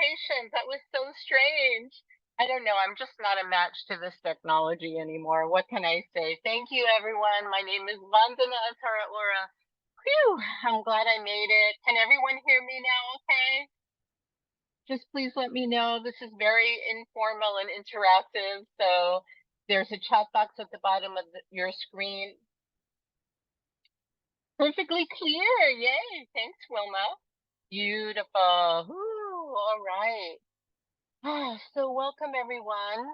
congratulations. That was so strange. I don't know. I'm just not a match to this technology anymore. What can I say? Thank you, everyone. My name is Vandana Taraora. Phew, I'm glad I made it. Can everyone hear me now okay? Just please let me know. This is very informal and interactive. So there's a chat box at the bottom of your screen. Perfectly clear. Yay. Thanks, Wilma. Beautiful. Ooh, all right. So welcome everyone.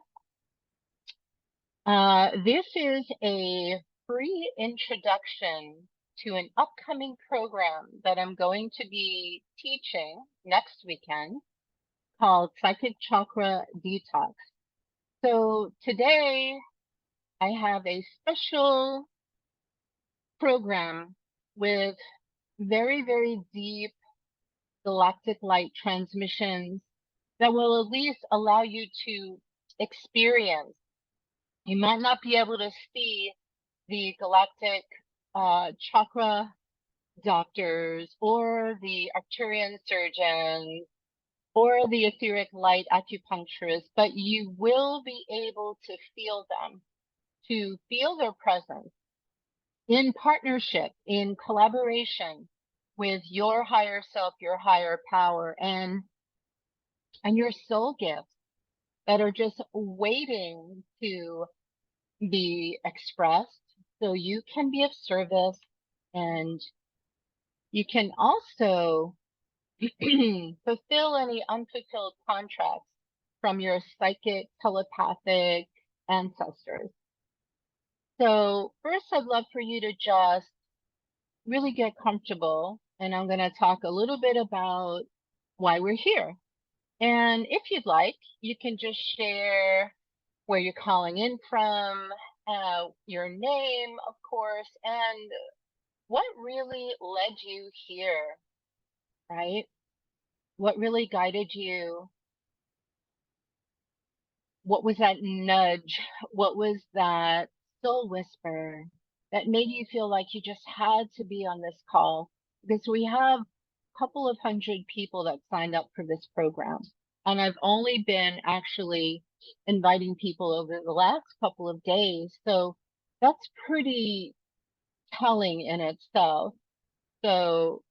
This is a free introduction to an upcoming program that I'm going to be teaching next weekend called Psychic Chakra Detox. So today I have a special program with very, very deep galactic light transmissions that will at least allow you to experience. You might not be able to see the galactic chakra doctors or the Arcturian surgeons or the etheric light acupuncturists, but you will be able to feel them, to feel their presence in partnership, in collaboration with your higher self, your higher power, and your soul gifts that are just waiting to be expressed so you can be of service, and you can also fulfill any unfulfilled contracts from your psychic telepathic ancestors. So first I'd love for you to just really get comfortable, and I'm going to talk a little bit about why we're here. And if you'd like, you can just share where you're calling in from, your name, of course, and what really led you here, right? What really guided you? What was that nudge? What was that soul whisper that made you feel like you just had to be on this call? Because we have a couple of hundred people that signed up for this program. And I've only been actually inviting people over the last couple of days. So that's pretty telling in itself. So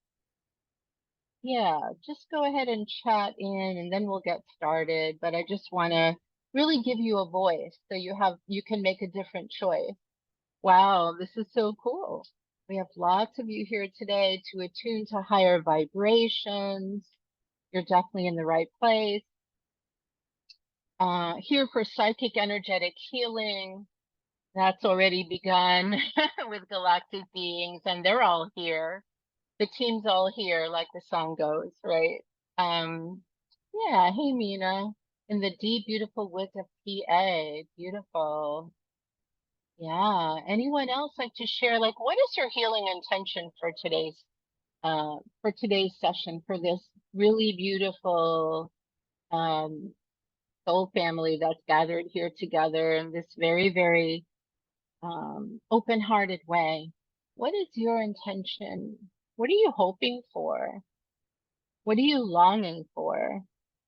yeah, just go ahead and chat in and then we'll get started. But I just want to really give you a voice so you can make a different choice. Wow, this is so cool. We have lots of you here today to attune to higher vibrations. You're definitely in the right place. Here for psychic energetic healing. That's already begun with galactic beings, and they're all here. The team's all here, like the song goes, right? Um, yeah, hey Mina, in the deep, beautiful woods of PA. Beautiful. Yeah. Anyone else like to share, like, what is your healing intention for today's session, for this really beautiful um soul family that's gathered here together in this very, very open-hearted way? What is your intention? What are you hoping for? What are you longing for?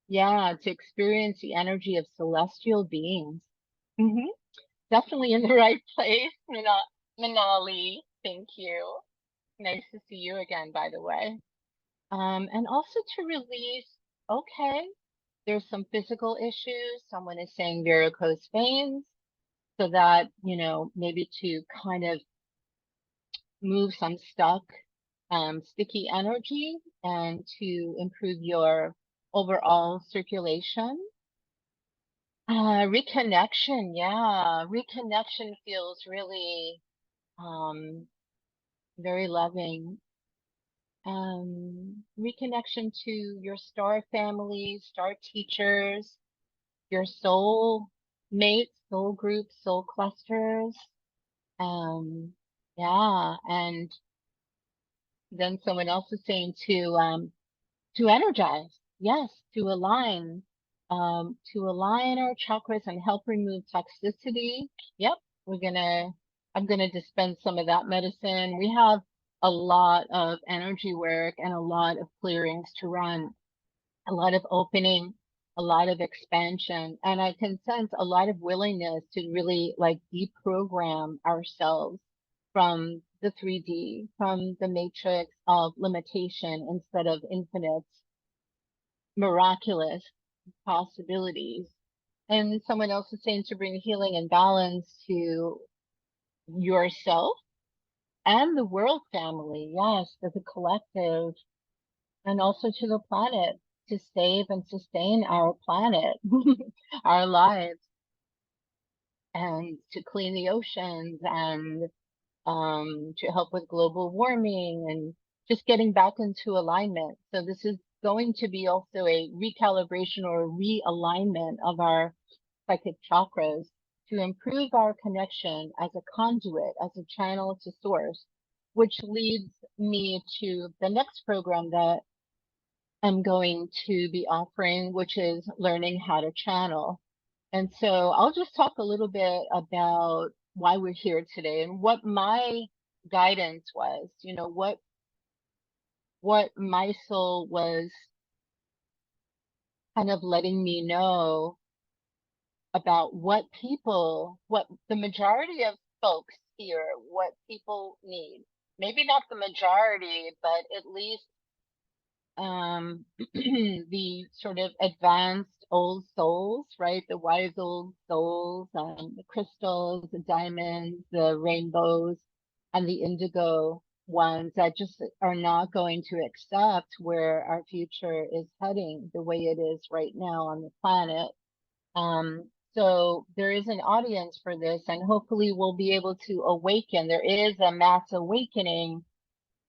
Yeah, to experience the energy of celestial beings. Hmm. Definitely in the right place, Manali. Thank you. Nice to see you again, by the way. And also to release, okay, there's some physical issues. Someone is saying varicose veins, so that, maybe to kind of move some stuck, sticky energy and to improve your overall circulation. Reconnection, yeah, reconnection feels really um, very loving. Reconnection to your star family, star teachers, your soul mates, soul groups, soul clusters. Um, yeah, and then someone else is saying to energize, yes, to align our chakras and help remove toxicity. Yep, I'm gonna dispense some of that medicine. We have a lot of energy work and a lot of clearings to run. a lot of opening, a lot of expansion, and I can sense a lot of willingness to really like deprogram ourselves from the 3D, from the matrix of limitation instead of infinite, miraculous possibilities. And someone else is saying to bring healing and balance to yourself and the world family. Yes, as a collective, and also to the planet to save and sustain our planet, our lives, and to clean the oceans and to help with global warming and just getting back into alignment. So this is going to be also a recalibration or realignment of our psychic chakras to improve our connection as a conduit, as a channel to source, which leads me to the next program that I'm going to be offering, which is learning how to channel. And so I'll just talk a little bit about why we're here today and what my guidance was, what my soul was kind of letting me know about what the majority of folks here, what people need. Maybe not the majority, but at least the sort of advanced old souls, right? The wise old souls, the crystals, the diamonds, the rainbows, and the indigo ones that just are not going to accept where our future is heading the way it is right now on the planet. So there is an audience for this, and hopefully we'll be able to awaken. There is a mass awakening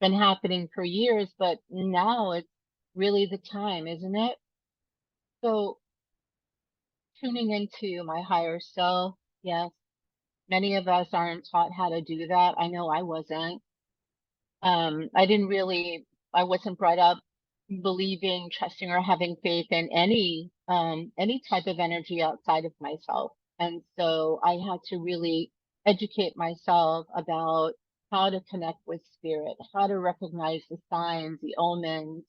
been happening for years, but now it's really the time, isn't it? So tuning into my higher self, yes, many of us aren't taught how to do that. I know I wasn't. I didn't really, I wasn't brought up believing, trusting, or having faith in any type of energy outside of myself. And so I had to really educate myself about how to connect with spirit, how to recognize the signs, the omens,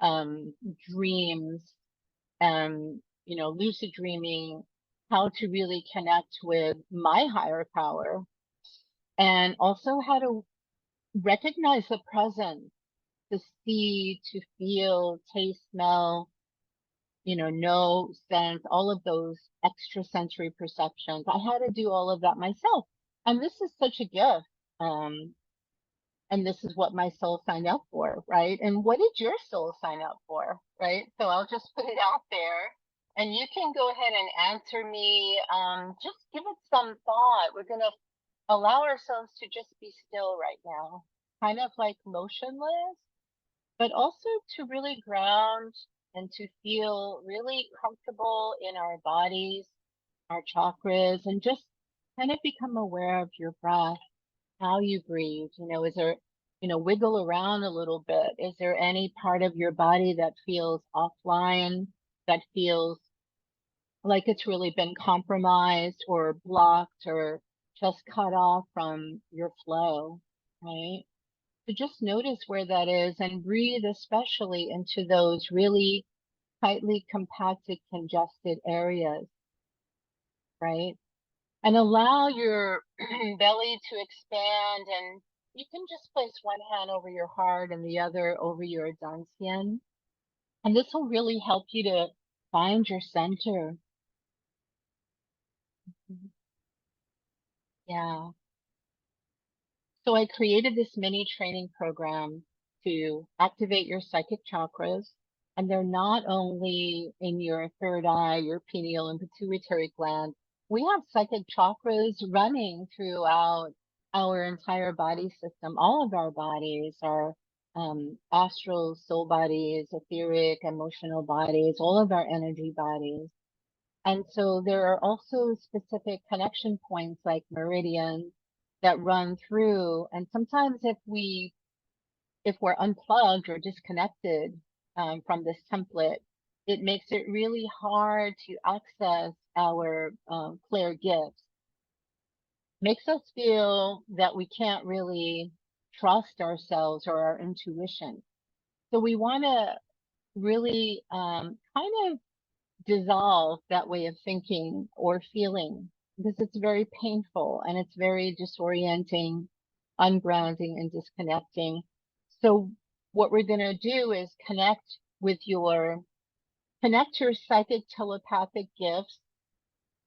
um, dreams, and, lucid dreaming, how to really connect with my higher power, and also how to recognize the presence, to see, to feel, taste, smell, know, sense, all of those extrasensory perceptions. I had to do all of that myself. And this is such a gift. Um, and this is what my soul signed up for, right? And what did your soul sign up for, right? So I'll just put it out there and you can go ahead and answer me. Just give it some thought. We're going to allow ourselves to just be still right now, kind of like motionless, but also to really ground and to feel really comfortable in our bodies, our chakras, and just kind of become aware of your breath, how you breathe. Is there, wiggle around a little bit. Is there any part of your body that feels offline, that feels like it's really been compromised or blocked or just cut off from your flow, right? So just notice where that is and breathe, especially into those really tightly compacted, congested areas, right? And allow your belly to expand, and you can just place one hand over your heart and the other over your dantian. And this will really help you to find your center. Yeah. So I created this mini training program to activate your psychic chakras. And they're not only in your third eye, your pineal and pituitary gland. We have psychic chakras running throughout our entire body system. All of our bodies are astral soul bodies, etheric, emotional bodies, all of our energy bodies. And so there are also specific connection points like meridians that run through. And sometimes if we're unplugged or disconnected from this template, it makes it really hard to access our clear gifts. Makes us feel that we can't really trust ourselves or our intuition. So we want to really kind of dissolve that way of thinking or feeling because it's very painful and it's very disorienting, ungrounding, and disconnecting. So, what we're going to do is connect your psychic telepathic gifts,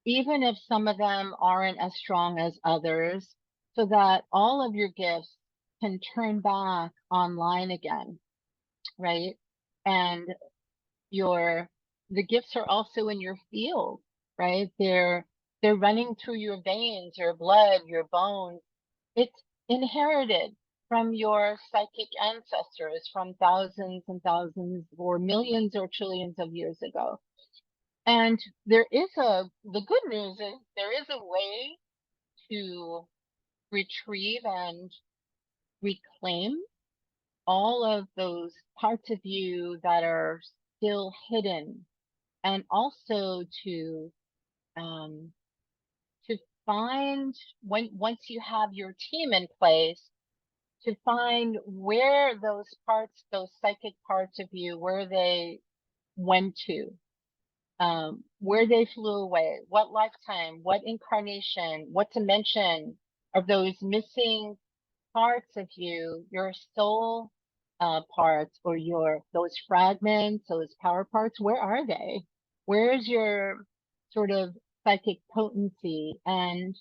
even if some of them aren't as strong as others, so that all of your gifts can turn back online again, right? And your the gifts are also in your field, right? They're running through your veins, your blood, your bones. It's inherited from your psychic ancestors from thousands and thousands or millions or trillions of years ago. And the good news is there is a way to retrieve and reclaim all of those parts of you that are still hidden, and also um, to find once you have your team in place, to find where those parts, those psychic parts of you, where they went to, where they flew away, what lifetime, what incarnation, what dimension of those missing parts of you, your soul parts, or your those fragments, those power parts, where are they? Where's your sort of psychic potency? And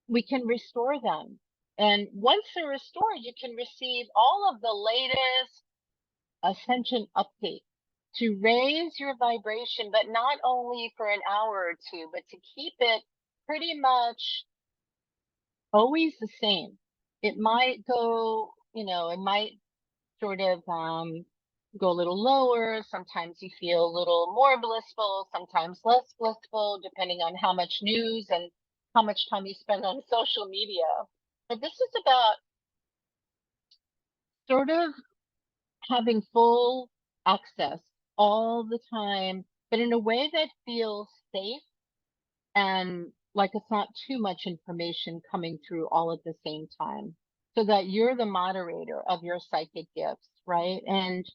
we can restore them. And once they're restored, you can receive all of the latest ascension updates to raise your vibration, but not only for an hour or two, but to keep it pretty much always the same. It might go, it might sort of go a little lower. Sometimes you feel a little more blissful, sometimes less blissful, depending on how much news and how much time you spend on social media. But this is about sort of having full access all the time, but in a way that feels safe and like it's not too much information coming through all at the same time, so that you're the moderator of your psychic gifts, right? And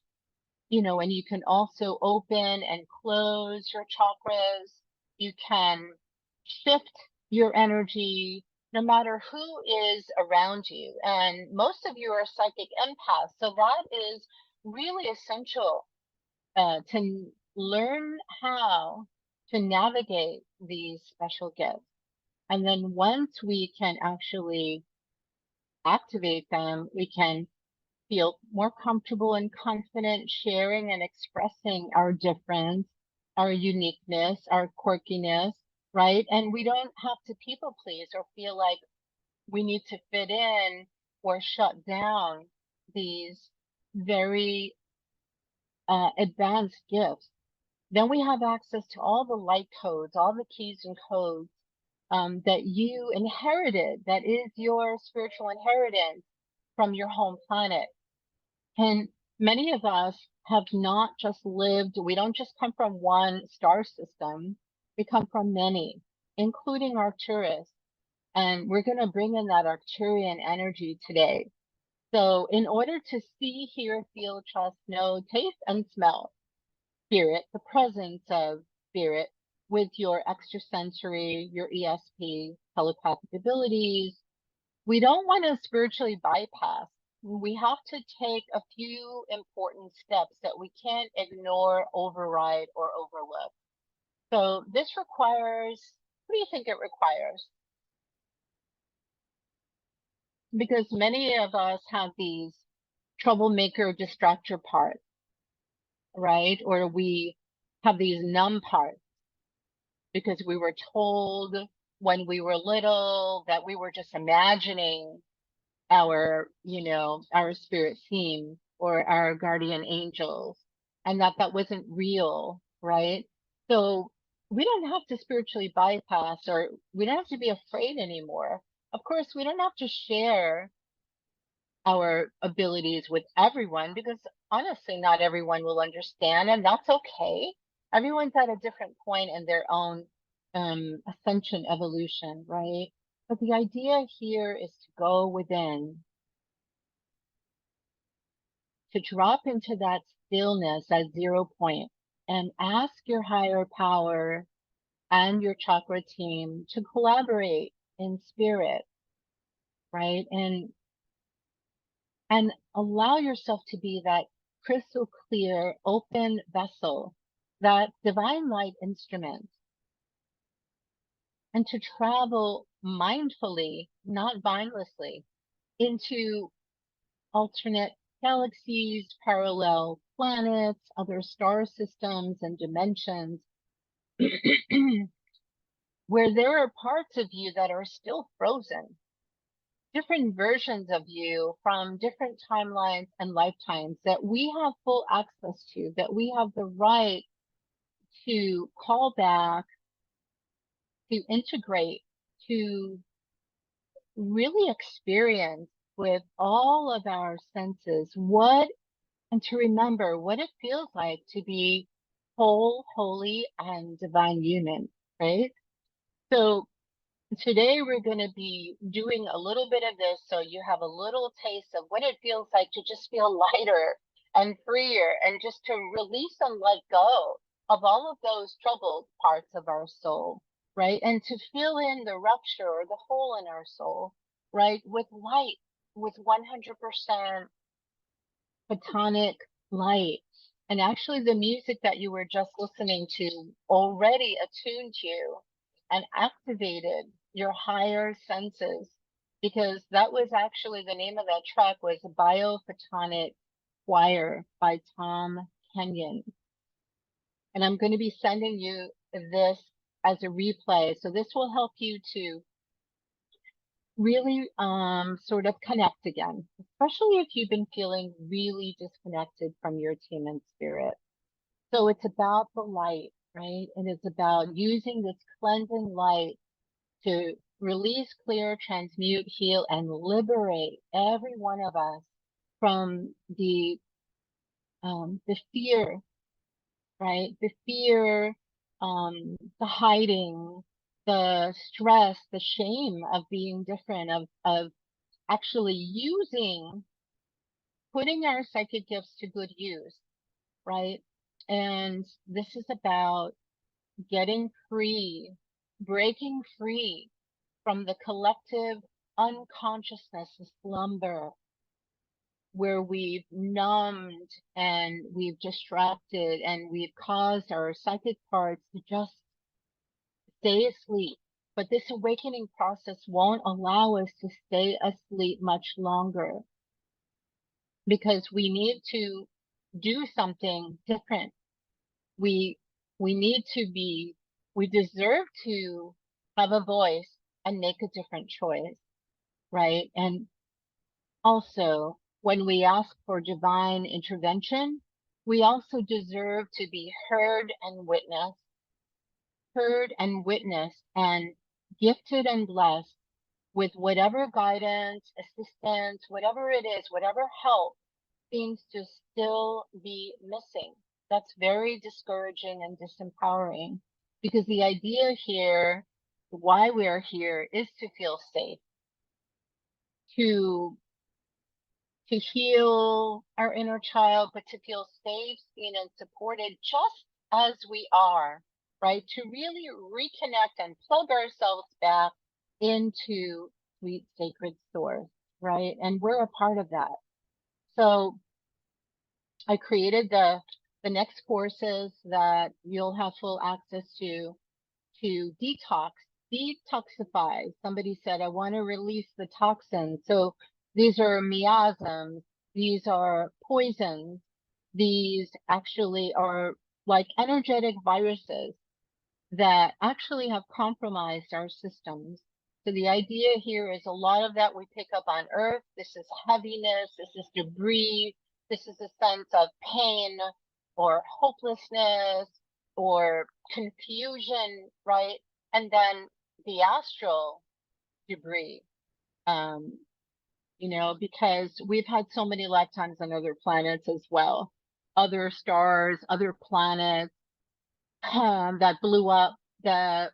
and you can also open and close your chakras. You can shift your energy no matter who is around you. And most of you are psychic empaths, so that is really essential to learn how to navigate these special gifts. And then once we can actually activate them, we can feel more comfortable and confident sharing and expressing our difference, our uniqueness, our quirkiness, right? And we don't have to people please or feel like we need to fit in or shut down these very advanced gifts. Then we have access to all the light codes, all the keys and codes that you inherited, that is your spiritual inheritance from your home planet. And many of us have not just lived, we don't just come from one star system, we come from many, including Arcturus. And we're going to bring in that Arcturian energy today. So, in order to see, hear, feel, trust, know, taste, and smell spirit, the presence of spirit with your extrasensory, your ESP, telepathic abilities, we don't want to spiritually bypass. We have to take a few important steps that we can't ignore, override, or overlook. So this requires, what do you think it requires? Because many of us have these troublemaker distractor parts, right? Or we have these numb parts because we were told when we were little that we were just imagining our spirit team or our guardian angels, and that wasn't real, right? So we don't have to spiritually bypass, or we don't have to be afraid anymore. Of course, we don't have to share our abilities with everyone because honestly, not everyone will understand, and that's okay. Everyone's at a different point in their own ascension evolution, right? But the idea here is to go within to drop into that stillness at 0 point and ask your higher power and your chakra team to collaborate in spirit, right? And allow yourself to be that crystal clear, open vessel, that divine light instrument, and to travel mindfully, not mindlessly, into alternate galaxies, parallel planets, other star systems and dimensions, where there are parts of you that are still frozen, different versions of you from different timelines and lifetimes that we have full access to, that we have the right to call back, to integrate, to really experience with all of our senses and to remember what it feels like to be whole, holy, and divine human, right? So today we're going to be doing a little bit of this so you have a little taste of what it feels like to just feel lighter and freer and just to release and let go of all of those troubled parts of our soul, right? And to fill in the rupture or the hole in our soul, right? With light, with 100% photonic light. And actually, the music that you were just listening to already attuned you and activated your higher senses, because that was actually the name of that track was Biophotonic Choir by Tom Kenyon. And I'm going to be sending you this as a replay. So this will help you to really sort of connect again, especially if you've been feeling really disconnected from your team and spirit. So it's about the light, right? And it's about using this cleansing light to release, clear, transmute, heal, and liberate every one of us from the fear, right? The fear, the hiding, the stress, the shame of being different, of actually putting our psychic gifts to good use, right? And this is about getting free, breaking free from the collective unconsciousness, the slumber, where we've numbed and we've distracted and we've caused our psychic parts to just stay asleep. But this awakening process won't allow us to stay asleep much longer, because we need to do something different. We we need to be, we deserve to have a voice and make a different choice, right? And also, when we ask for divine intervention, we also deserve to be heard and witnessed and gifted and blessed with whatever guidance, assistance, whatever it is, whatever help seems to still be missing. That's very discouraging and disempowering, because the idea here, why we're here, is to feel safe, to heal our inner child, but to feel safe, seen, and supported just as we are, right? To really reconnect and plug ourselves back into sweet sacred source, right? And we're a part of that. So I created the next courses that you'll have full access to detoxify. Somebody said, I want to release the toxins. So these are miasms, these are poisons, these actually are like energetic viruses that actually have compromised our systems. So the idea here is a lot of that we pick up on Earth. This is heaviness, this is debris, this is a sense of pain or hopelessness or confusion, right? And then the astral debris, um, because we've had so many lifetimes on other planets as well, other stars, other planets that blew up, that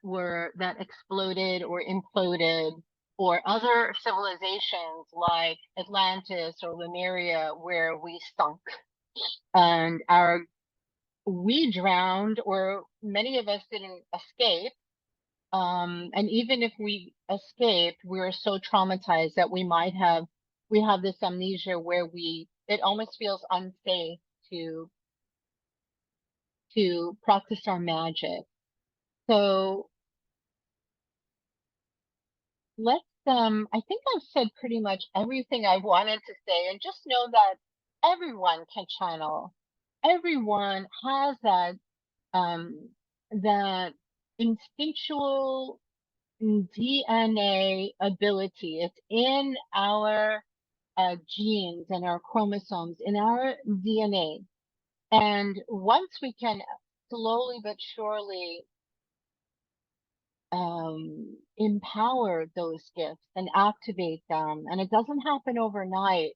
exploded or imploded, or other civilizations like Atlantis or Lemuria, where we sunk and we drowned, or many of us didn't escape. And even if we escaped, we were so traumatized that we have this amnesia where it almost feels unsafe to practice our magic. So I think I've said pretty much everything I wanted to say, and just know that everyone can channel. Everyone has um, that instinctual DNA ability. It's in our genes and our chromosomes, in our DNA. And once we can slowly but surely empower those gifts and activate them, and it doesn't happen overnight,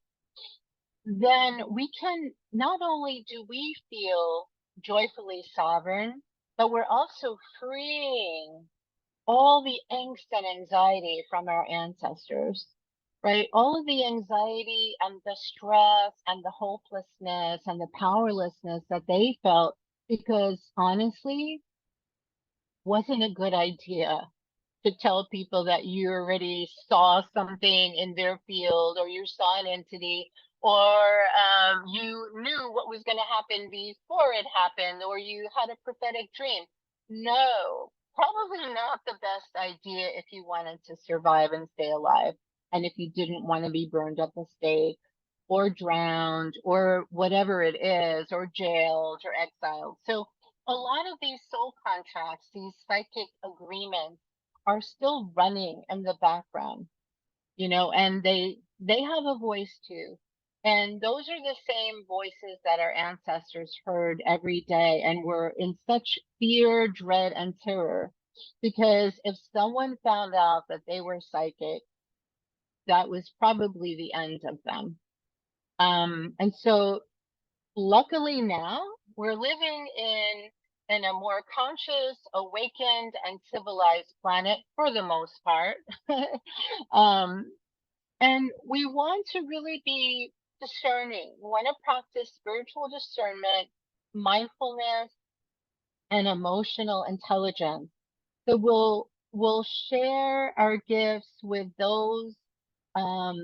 then we can, not only do we feel joyfully sovereign, but we're also freeing all the angst and anxiety from our ancestors, right? All of the anxiety and the stress and the hopelessness and the powerlessness that they felt, because honestly, wasn't a good idea to tell people that you already saw something in their field, or you saw an entity, or you knew what was going to happen before it happened, or you had a prophetic dream. No, probably not the best idea if you wanted to survive and stay alive, and if you didn't want to be burned at the stake or drowned or whatever it is, or jailed or exiled. So a lot of these soul contracts, these psychic agreements, are still running in the background, and they have a voice too. And those are the same voices that our ancestors heard every day and were in such fear, dread, and terror. Because if someone found out that they were psychic, that was probably the end of them. And so luckily now we're living in a more conscious, awakened, and civilized planet for the most part. um, and we want to really be discerning. We want to practice spiritual discernment, mindfulness, and emotional intelligence. So we'll share our gifts with those um,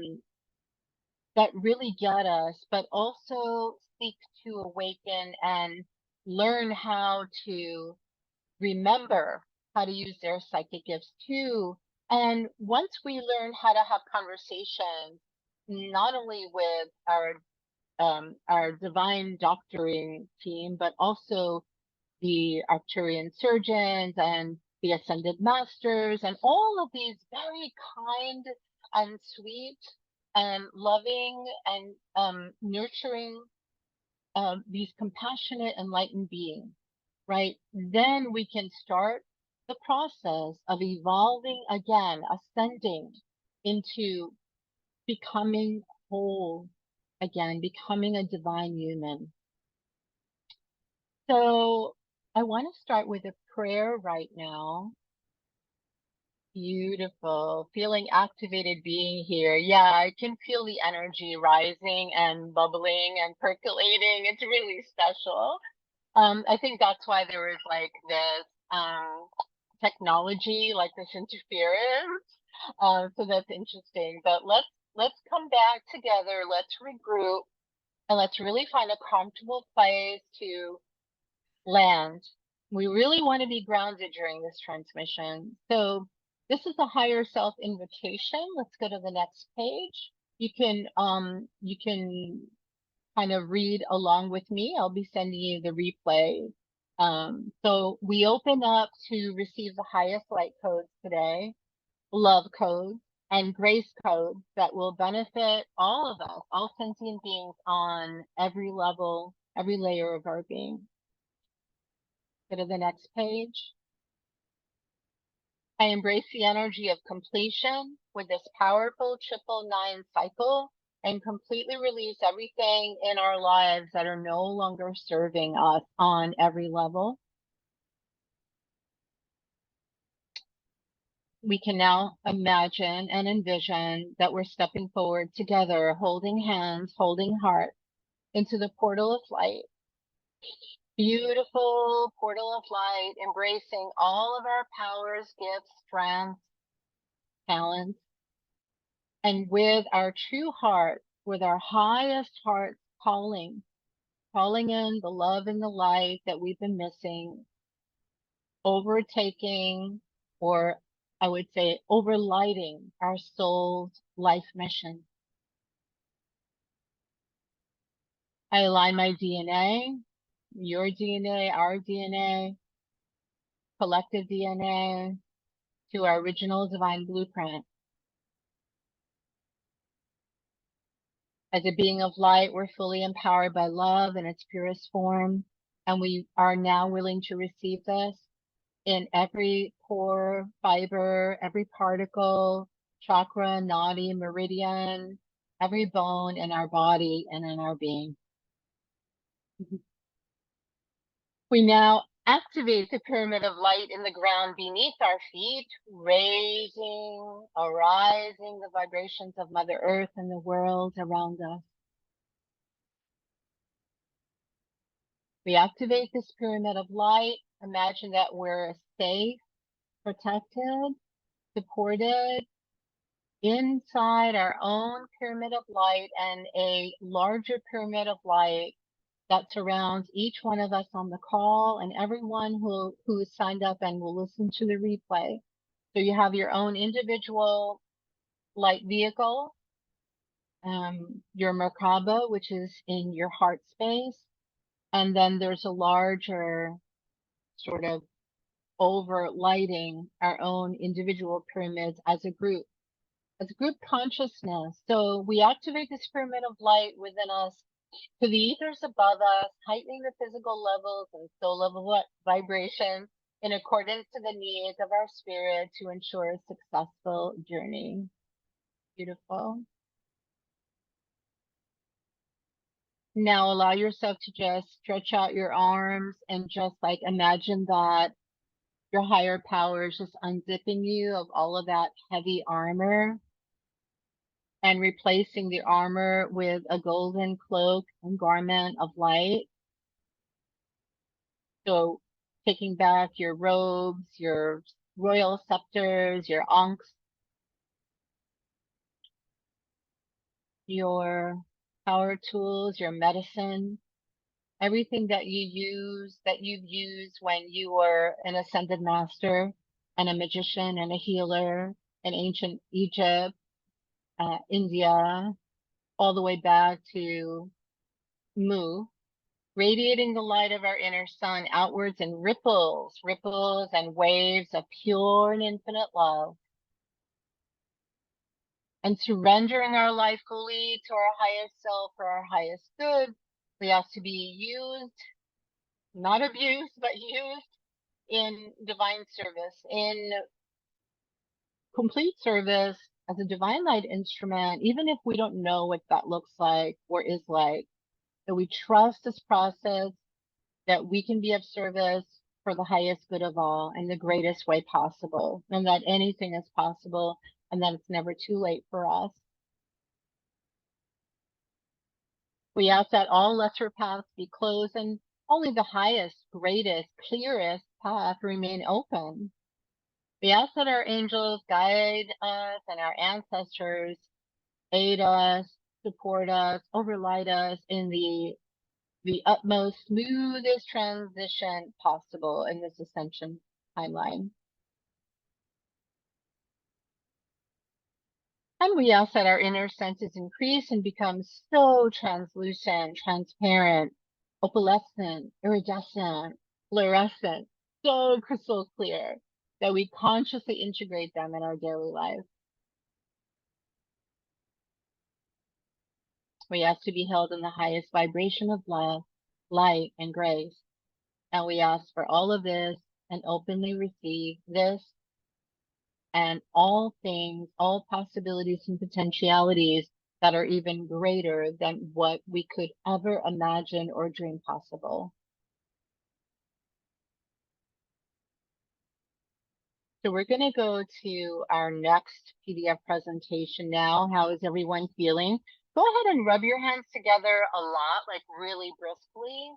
that really get us, but also seek to awaken and learn how to remember how to use their psychic gifts too. And once we learn how to have conversations, not only with our divine doctoring team, but also the Arcturian surgeons and the ascended masters and all of these very kind and sweet and loving and nurturing, these compassionate, enlightened beings, right? Then we can start the process of evolving again, ascending into becoming whole again, becoming a divine human. So I want to start with a prayer right now. Beautiful. Feeling activated being here. Yeah, I can feel the energy rising and bubbling and percolating. It's really special. I think that's why there was like this technology, like this interference. So that's interesting. But let's come back together. Let's regroup and let's really find a comfortable place to land. We really want to be grounded during this transmission. So this is a higher self invitation. Let's go to the next page. You can kind of read along with me. I'll be sending you the replay. So we open up to receive the highest light codes today, love codes, and grace codes that will benefit all of us, all sentient beings on every level, every layer of our being. Go to the next page. I embrace the energy of completion with this powerful 999 cycle and completely release everything in our lives that are no longer serving us on every level. we can now imagine and envision that we're stepping forward together, holding hands, holding hearts into the portal of light. Beautiful portal of light, embracing all of our powers, gifts, strengths, talents, and with our true heart, with our highest heart calling in the love and the light that we've been missing, overtaking, or I would say overlighting our soul's life mission. I align my DNA, your DNA, our DNA, collective DNA to our original divine blueprint. As a being of light, we're fully empowered by love in its purest form, and we are now willing to receive this in every pore, fiber, every particle, chakra, nadi, meridian, every bone in our body and in our being. We now activate the pyramid of light in the ground beneath our feet, arising the vibrations of Mother Earth and the world around us. We activate this pyramid of light. Imagine that we're safe, protected, supported inside our own pyramid of light, and a larger pyramid of light that surrounds each one of us on the call and everyone who is signed up and will listen to the replay. So you have your own individual light vehicle, your Merkaba, which is in your heart space, and then there's a larger sort of over lighting our own individual pyramids as a group consciousness. So we activate this pyramid of light within us to the ethers above us, heightening the physical levels and soul level vibration in accordance to the needs of our spirit to ensure a successful journey. Beautiful. Now allow yourself to just stretch out your arms and just like imagine that your higher power is just unzipping you of all of that heavy armor and replacing the armor with a golden cloak and garment of light. So taking back your robes, your royal scepters, your ankhs, your power tools, your medicine, everything that you've used when you were an ascended master and a magician and a healer in ancient Egypt, India, all the way back to Mu, radiating the light of our inner sun outwards in ripples and waves of pure and infinite love. And surrendering our life fully to our highest self for our highest good, we ask to be used, not abused, but used in divine service, in complete service as a divine light instrument, even if we don't know what that looks like or is like, that we trust this process, that we can be of service for the highest good of all in the greatest way possible, and that anything is possible and that it's never too late for us. We ask that all lesser paths be closed and only the highest, greatest, clearest path remain open. We ask that our angels guide us and our ancestors aid us, support us, overlight us in the utmost smoothest transition possible in this ascension timeline. And we ask that our inner senses increase and become so translucent, transparent, opalescent, iridescent, fluorescent, so crystal clear that we consciously integrate them in our daily life. We ask to be held in the highest vibration of love, light, and grace. And we ask for all of this and openly receive this and all things, all possibilities and potentialities that are even greater than what we could ever imagine or dream possible. So we're going to go to our next PDF presentation now. How is everyone feeling? Go ahead and rub your hands together a lot, like really briskly.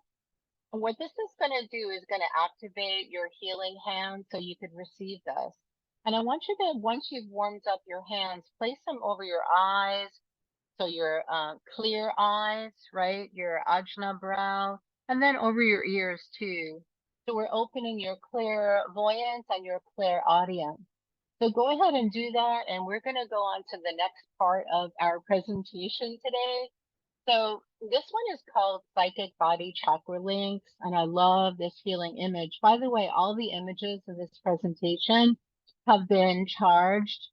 And what this is going to do is going to activate your healing hands so you could receive this. And I want you to, once you've warmed up your hands, place them over your eyes. So your clear eyes, right? Your ajna brow, and then over your ears too. So we're opening your clairvoyance and your clairaudience. So go ahead and do that, and we're going to go on to the next part of our presentation today. So this one is called Psychic Body Chakra Links, and I love this healing image. By the way, all the images of this presentation have been charged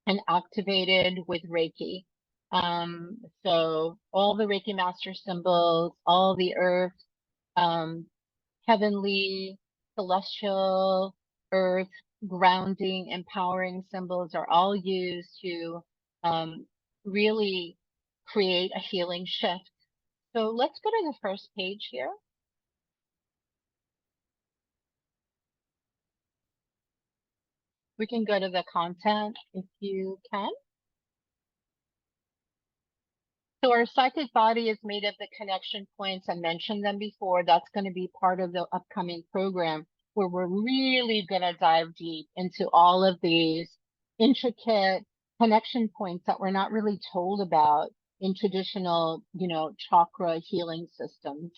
and activated with Reiki. So all the Reiki master symbols, all the earth, um, heavenly, celestial, earth, grounding, empowering symbols are all used to really create a healing shift. So let's go to the first page here. We can go to the content if you can. So our psychic body is made of the connection points. I mentioned them before. That's going to be part of the upcoming program where we're really going to dive deep into all of these intricate connection points that we're not really told about in traditional, chakra healing systems.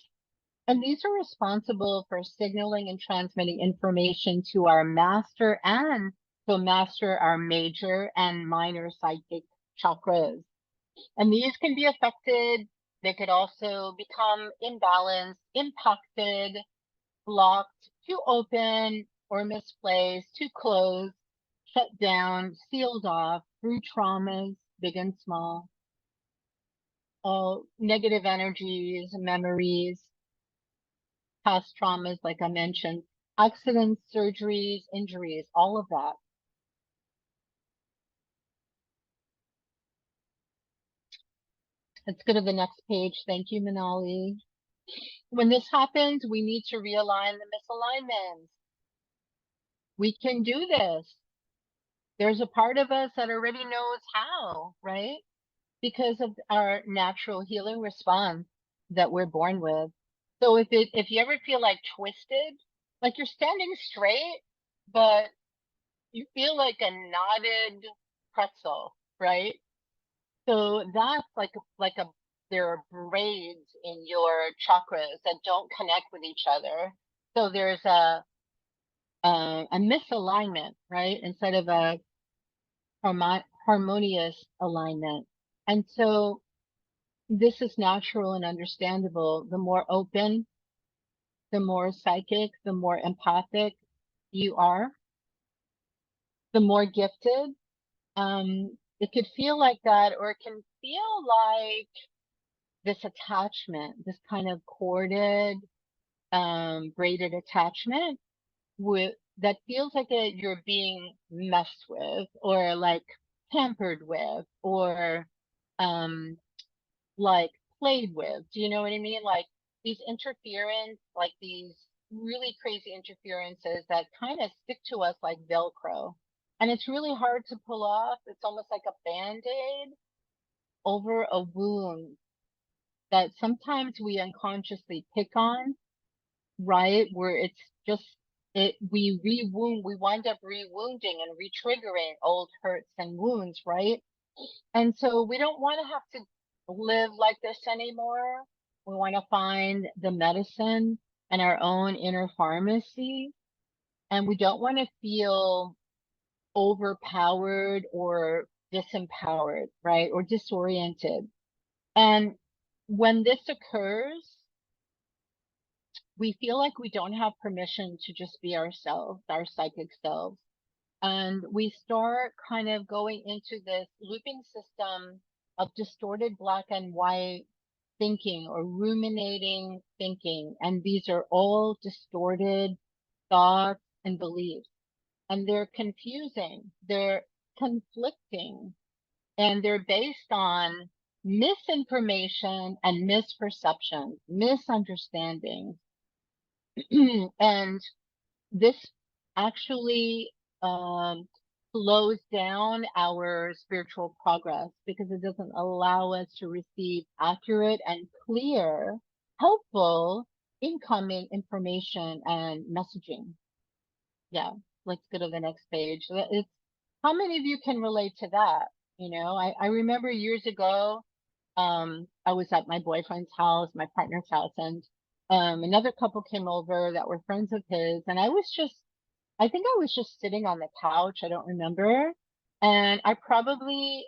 And these are responsible for signaling and transmitting information to our master and to master our major and minor psychic chakras. And these can be affected. They could also become imbalanced, impacted, blocked, too open or misplaced, too closed, shut down, sealed off through traumas, big and small, all negative energies, memories, past traumas, like I mentioned, accidents, surgeries, injuries, all of that. Let's go to the next page. Thank you, Manali. When this happens, we need to realign the misalignments. We can do this. There's a part of us that already knows how, right? Because of our natural healing response that we're born with. So if you ever feel like twisted, like you're standing straight, but you feel like a knotted pretzel, right? So that's like there are braids in your chakras that don't connect with each other. So there's a misalignment, right? Instead of a harmonious alignment. And so this is natural and understandable. The more open, the more psychic, the more empathic you are, the more gifted. It could feel like that, or it can feel like this attachment, this kind of corded, braided attachment with that feels like you're being messed with or like tampered with or like played with. Do you know what I mean? Like these interference, like these really crazy interferences that kind of stick to us like Velcro. And it's really hard to pull off. It's almost like a band-aid over a wound that sometimes we unconsciously pick on, right? Where it's just we wind up re-wounding and re-triggering old hurts and wounds, right? And so we don't want to have to live like this anymore. We want to find the medicine and our own inner pharmacy. And we don't want to feel overpowered or disempowered, right? Or disoriented. And when this occurs, we feel like we don't have permission to just be ourselves, our psychic selves. And we start kind of going into this looping system of distorted black and white thinking or ruminating thinking. And these are all distorted thoughts and beliefs. And they're confusing, they're conflicting, and they're based on misinformation and misperceptions, misunderstandings. And this actually um, slows down our spiritual progress because it doesn't allow us to receive accurate and clear, helpful incoming information and messaging. Yeah, let's go to the next page. It's how many of you can relate to that? I remember years ago, I was at my boyfriend's house, my partner's house, and another couple came over that were friends of his, and I think I was just sitting on the couch. I don't remember. And I probably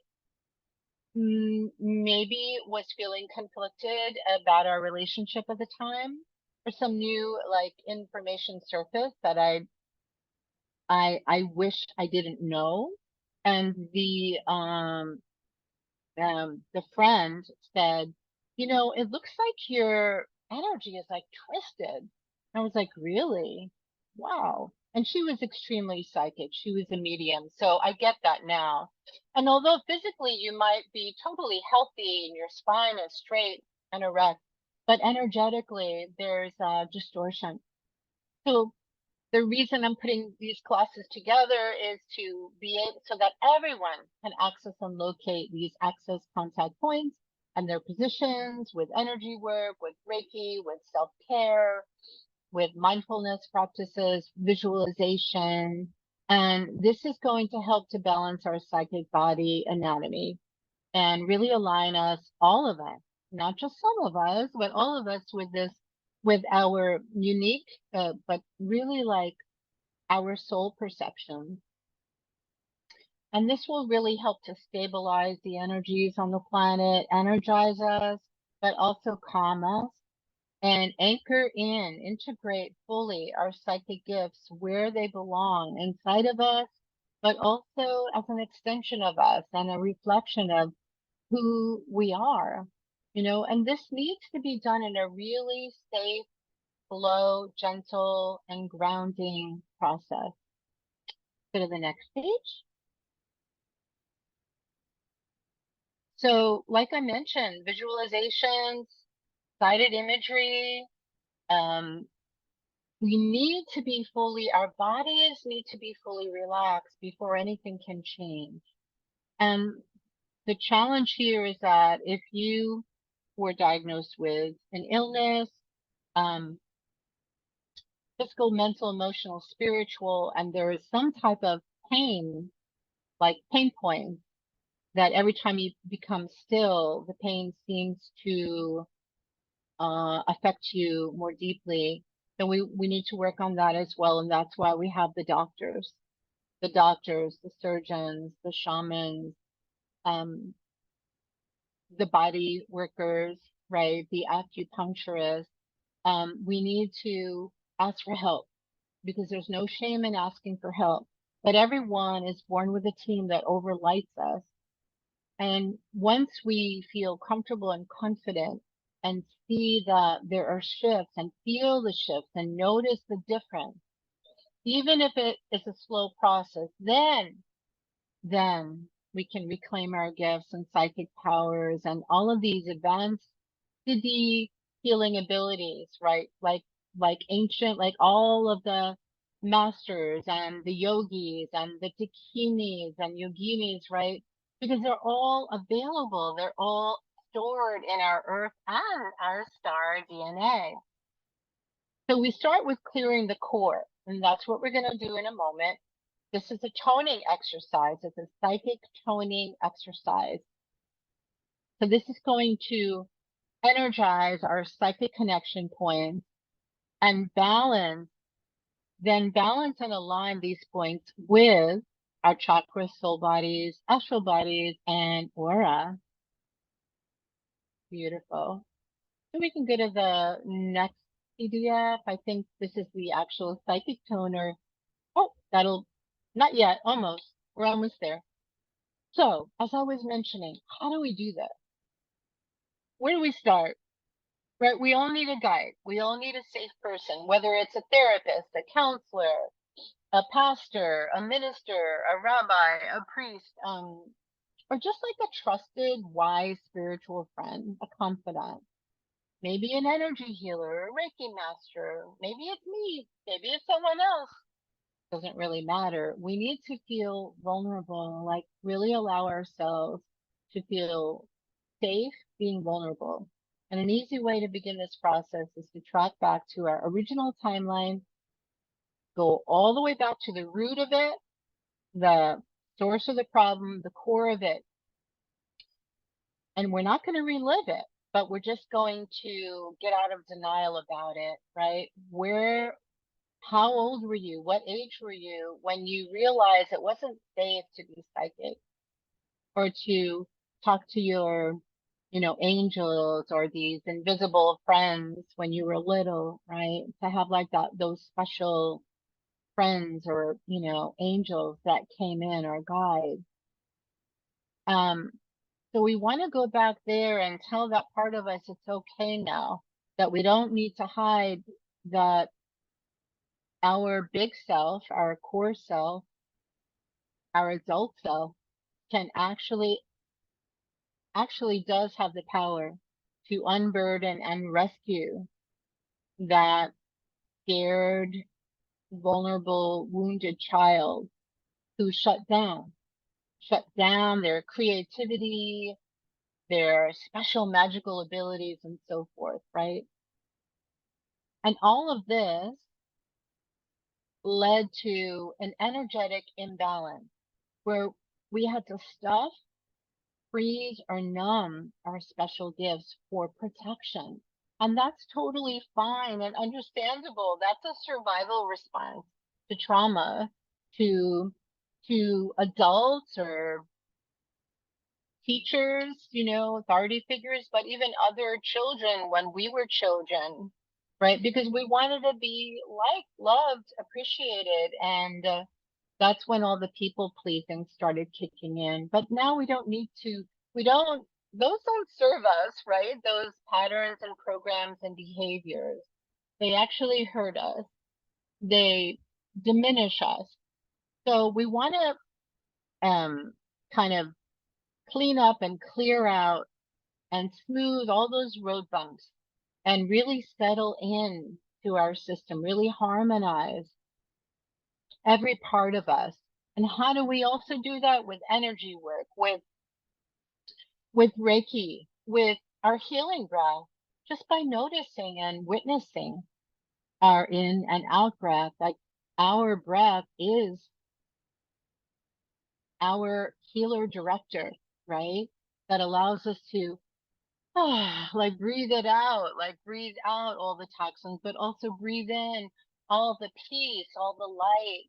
maybe was feeling conflicted about our relationship at the time, or some new like information surfaced that I wish I didn't know. And the friend said, it looks like your energy is like twisted. I was like, really? Wow. And she was extremely psychic. She was a medium. So I get that now. And although physically you might be totally healthy and your spine is straight and erect, but energetically there's distortion. So the reason I'm putting these classes together is to be able so that everyone can access and locate these access contact points and their positions with energy work, with Reiki, with self-care, with mindfulness practices, visualization. And this is going to help to balance our psychic body anatomy and really align us, all of us, not just some of us, but all of us with our unique, but really like our soul perception. And this will really help to stabilize the energies on the planet, energize us, but also calm us and anchor in, integrate fully our psychic gifts where they belong inside of us, but also as an extension of us and a reflection of who we are. And this needs to be done in a really safe, slow, gentle, and grounding process. Go to the next page. So, like I mentioned, visualizations, guided imagery, um, our bodies need to be fully relaxed before anything can change. And the challenge here is that if you were diagnosed with an illness, um, physical, mental, emotional, spiritual, and there is some type of pain, like pain points, that every time you become still, the pain seems to affect you more deeply, then we need to work on that as well. And that's why we have the surgeons, the shamans, um, the body workers, right? The acupuncturists. We need to ask for help because there's no shame in asking for help. But everyone is born with a team that overlights us. And once we feel comfortable and confident and see that there are shifts and feel the shifts and notice the difference, even if it is a slow process, then we can reclaim our gifts and psychic powers and all of these advanced 2D healing abilities, right? Like ancient, like all of the masters and the yogis and the takinis and yoginis, right? Because they're all available. They're all stored in our earth and our star DNA. So we start with clearing the core, and that's what we're going to do in a moment. This is a toning exercise. It's a psychic toning exercise. So this is going to energize our psychic connection points and balance and align these points with our chakras, soul bodies, astral bodies, and aura. Beautiful. So we can go to the next PDF. I think this is the actual psychic toner. Oh, not yet, almost. We're almost there. So, as I was mentioning, how do we do this? Where do we start? Right? We all need a guide. We all need a safe person, whether it's a therapist, a counselor, a pastor, a minister, a rabbi, a priest, or just like a trusted, wise spiritual friend, a confidant. Maybe an energy healer, a Reiki master. Maybe it's me. Maybe it's someone else. doesn't really matter. We need to feel vulnerable, like really allow ourselves to feel safe being vulnerable. And an easy way to begin this process is to track back to our original timeline, go all the way back to the root of it, the source of the problem, the core of it. And we're not going to relive it, but we're just going to get out of denial about it, right? How old were you? What age were you when you realized it wasn't safe to be psychic or to talk to your, angels or these invisible friends when you were little, right? To have like those special friends or, angels that came in or guides. Um, so we want to go back there and tell that part of us it's okay now, that we don't need to hide that our big self, our core self, our adult self can actually does have the power to unburden and rescue that scared, vulnerable, wounded child who shut down their creativity, their special magical abilities and so forth, right? And all of this led to an energetic imbalance where we had to stuff, freeze, or numb our special gifts for protection. And that's totally fine and understandable. That's a survival response to trauma, to adults or teachers, authority figures, but even other children when we were children, right? Because we wanted to be liked, loved, appreciated, and that's when all the people pleasing started kicking in. But now we don't, those don't serve us, right? Those patterns and programs and behaviors, they actually hurt us. They diminish us. So we want to kind of clean up and clear out and smooth all those road bumps and really settle in to our system, really harmonize every part of us. And how do we also do that? With energy work, with Reiki, with our healing breath, just by noticing and witnessing our in and out breath. Like our breath is our healer director, right? That allows us to like breathe out all the toxins, but also breathe in all the peace, all the light,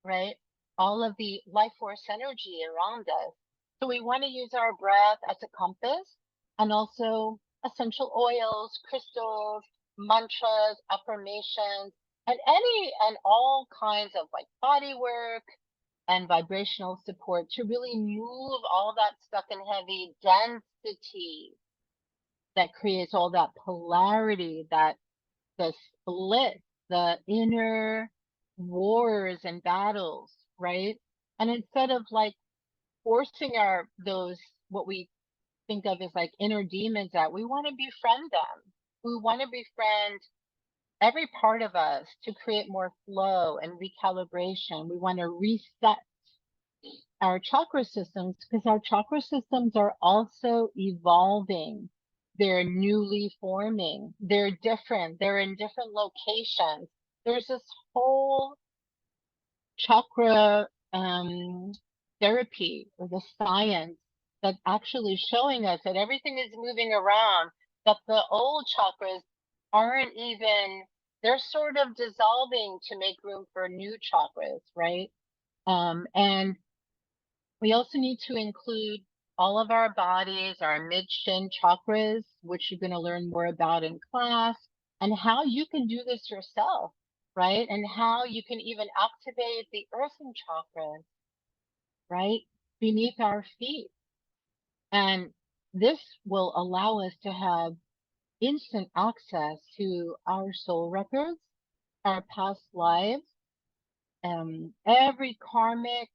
right? All of the life force energy around us. So we want to use our breath as a compass and also essential oils, crystals, mantras, affirmations, and any and all kinds of like body work and vibrational support to really move all that stuck and heavy density that creates all that polarity, that the split, the inner wars and battles, right? And instead of like forcing those, what we think of as like inner demons out, we want to befriend them. We want to befriend every part of us to create more flow and recalibration. We want to reset our chakra systems because our chakra systems are also evolving. They're newly forming. They're different. They're in different locations. There's this whole chakra therapy or the science that's actually showing us that everything is moving around, that the old chakras aren't even, they're sort of dissolving to make room for new chakras, right? And we also need to include all of our bodies, our mid-shin chakras, which you're going to learn more about in class, and how you can do this yourself, right? And how you can even activate the earthen chakras, right, beneath our feet. And this will allow us to have instant access to our soul records, our past lives, every karmic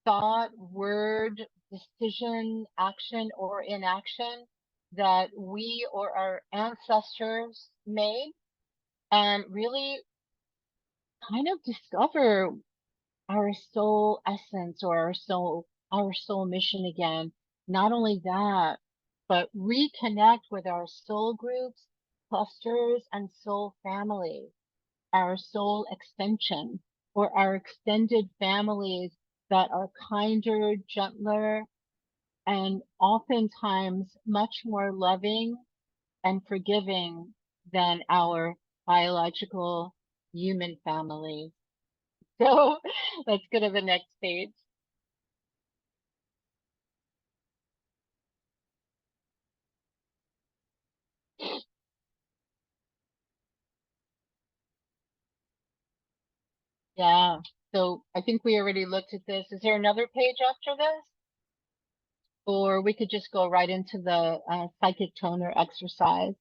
thought, word, decision, action, or inaction that we or our ancestors made, and really kind of discover our soul essence or our soul mission again. Not only that, but reconnect with our soul groups, clusters, and soul family, our soul extension, or our extended families that are kinder, gentler, and oftentimes much more loving and forgiving than our biological human family. So let's go to the next page. Yeah. So I think we already looked at this. Is there another page after this? Or we could just go right into the psychic toner exercise.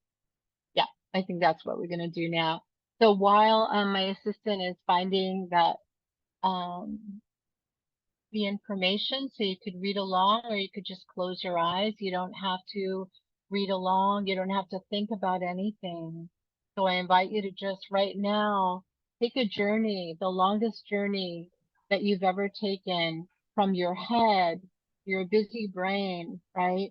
Yeah, I think that's what we're going to do now. So while my assistant is finding that um, the information so you could read along, or you could just close your eyes. You don't have to read along. You don't have to think about anything. So I invite you to just right now take a journey, the longest journey that you've ever taken from your head, your busy brain, right?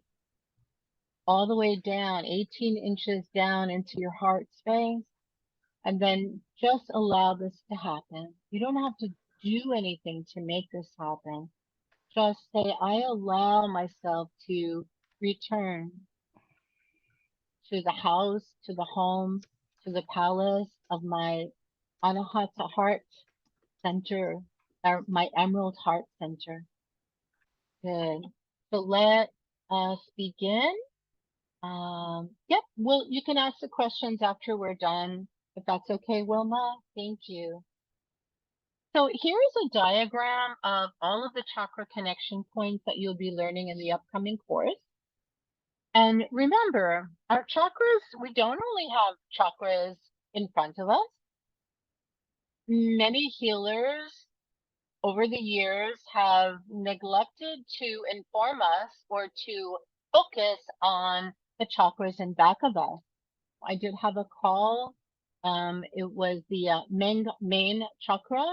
All the way down, 18 inches down into your heart space. And then just allow this to happen. You don't have to do anything to make this happen. Just say, I allow myself to return to the house, to the home, to the palace of my Anahata heart center, or my emerald heart center. Good. So let us begin. Yep, well, you can ask the questions after we're done, if that's okay, Wilma. Thank you. So here is a diagram of all of the chakra connection points that you'll be learning in the upcoming course. And remember, our chakras, we don't only have chakras in front of us. Many healers over the years have neglected to inform us or to focus on the chakras in back of us. I did have a call. It was the main chakra,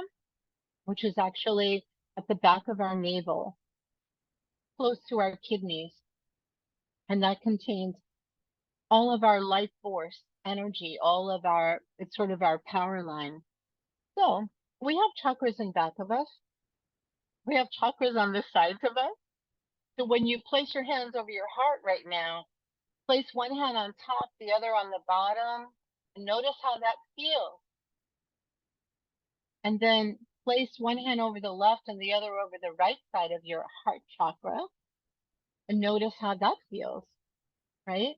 which is actually at the back of our navel, close to our kidneys. And that contains all of our life force energy, it's sort of our power line. So we have chakras in back of us. We have chakras on the sides of us. So when you place your hands over your heart right now, place one hand on top, the other on the bottom, and notice how that feels. And then place one hand over the left and the other over the right side of your heart chakra, and notice how that feels, right?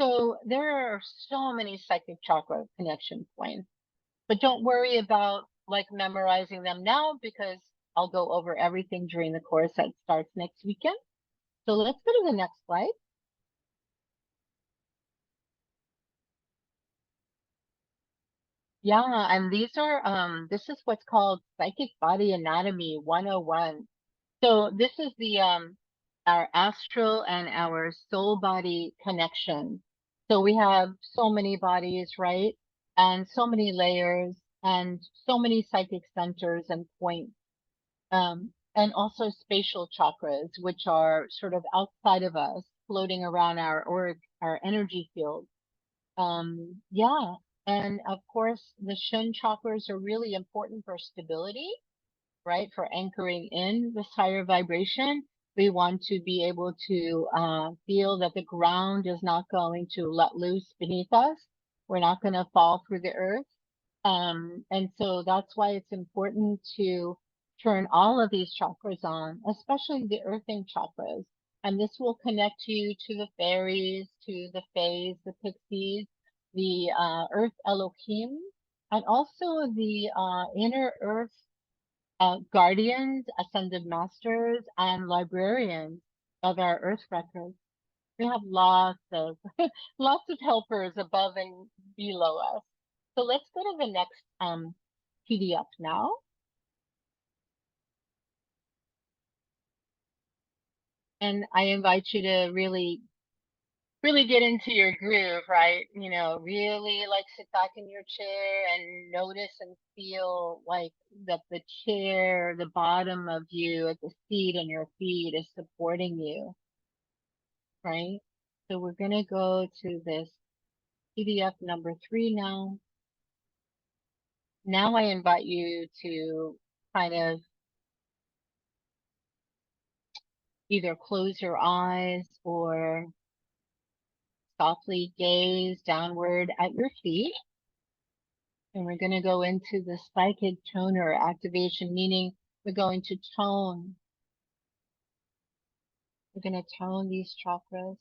So there are so many psychic chakra connection points. But don't worry about like memorizing them now because I'll go over everything during the course that starts next weekend. So let's go to the next slide. Yeah, and this is what's called Psychic Body Anatomy 101. So this is the our astral and our soul body connection. So we have so many bodies, right? And so many layers and so many psychic centers and points. And also spatial chakras, which are sort of outside of us, floating around our energy field. Yeah, and of course, the Shun chakras are really important for stability, right? For anchoring in this higher vibration. We want to be able to feel that the ground is not going to let loose beneath us. We're not going to fall through the earth. And so that's why it's important to turn all of these chakras on, especially the earthing chakras. And this will connect you to the fairies, to the fays, the pixies, the earth Elohim, and also the inner earth guardians, ascended masters, and librarians of our earth records. We have lots of lots of helpers above and below us. So let's go to the next PDF now. And I invite you to really really get into your groove, right? You know, really like sit back in your chair and notice and feel like that the chair, the bottom of you at the seat and your feet is supporting you, right? So we're going to go to this PDF number 3 now. Now I invite you to kind of either close your eyes or softly gaze downward at your feet. And we're going to go into the psychic toner activation, meaning we're going to tone. We're going to tone these chakras.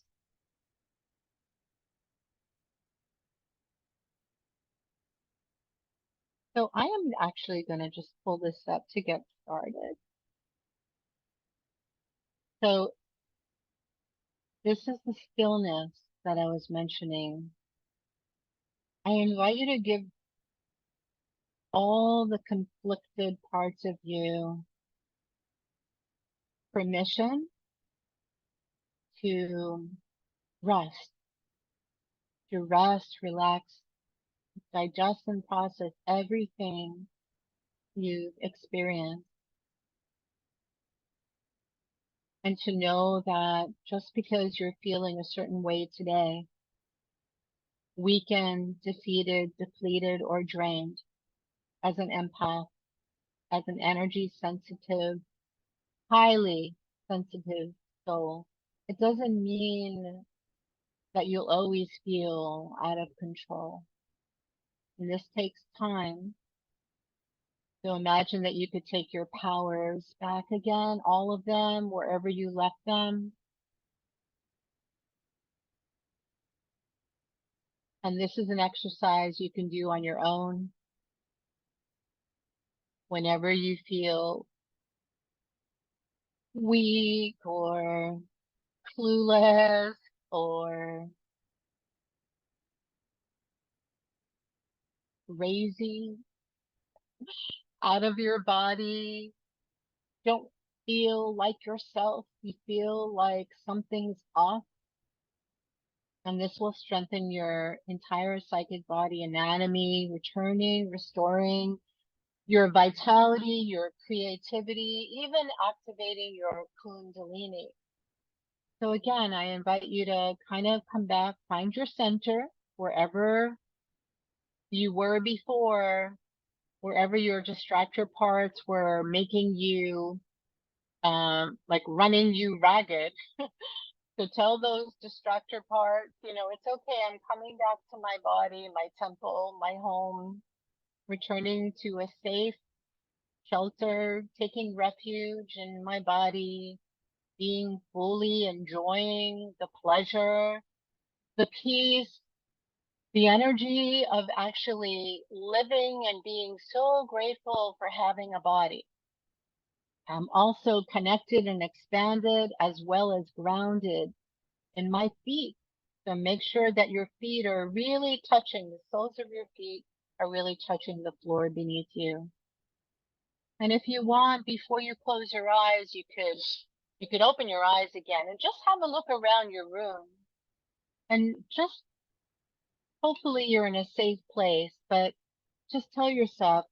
So I am actually going to just pull this up to get started. So this is the stillness that I was mentioning. I invite you to give all the conflicted parts of you permission to rest, relax, digest and process everything you've experienced. And to know that just because you're feeling a certain way today, weakened, defeated, depleted, or drained as an empath, as an energy sensitive, highly sensitive soul, it doesn't mean that you'll always feel out of control. And this takes time. So imagine that you could take your powers back again, all of them, wherever you left them. And this is an exercise you can do on your own whenever you feel weak or clueless or crazy, out of your body, don't feel like yourself, you feel like something's off. And this will strengthen your entire psychic body anatomy, returning, restoring your vitality, your creativity, even activating your kundalini. So again, I invite you to kind of come back, find your center wherever you were before, wherever your distractor parts were making you, like running you ragged. So tell those distractor parts, you know, it's okay. I'm coming back to my body, my temple, my home, returning to a safe shelter, taking refuge in my body, being fully enjoying the pleasure, the peace, the energy of actually living and being so grateful for having a body. I'm also connected and expanded as well as grounded in my feet. So make sure that your feet are really touching, the soles of your feet are really touching the floor beneath you. And if you want, before you close your eyes, you could open your eyes again and just have a look around your room. And just hopefully you're in a safe place, but just tell yourself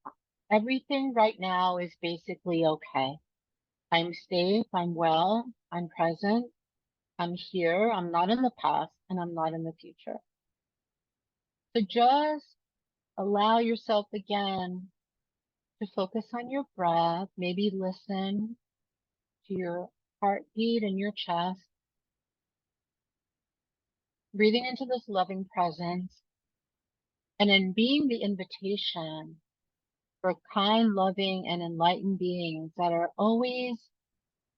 everything right now is basically okay. I'm safe, I'm well, I'm present, I'm here, I'm not in the past, and I'm not in the future. So just allow yourself again to focus on your breath, maybe listen to your heartbeat in your chest, breathing into this loving presence, and then being the invitation for kind, loving, and enlightened beings that always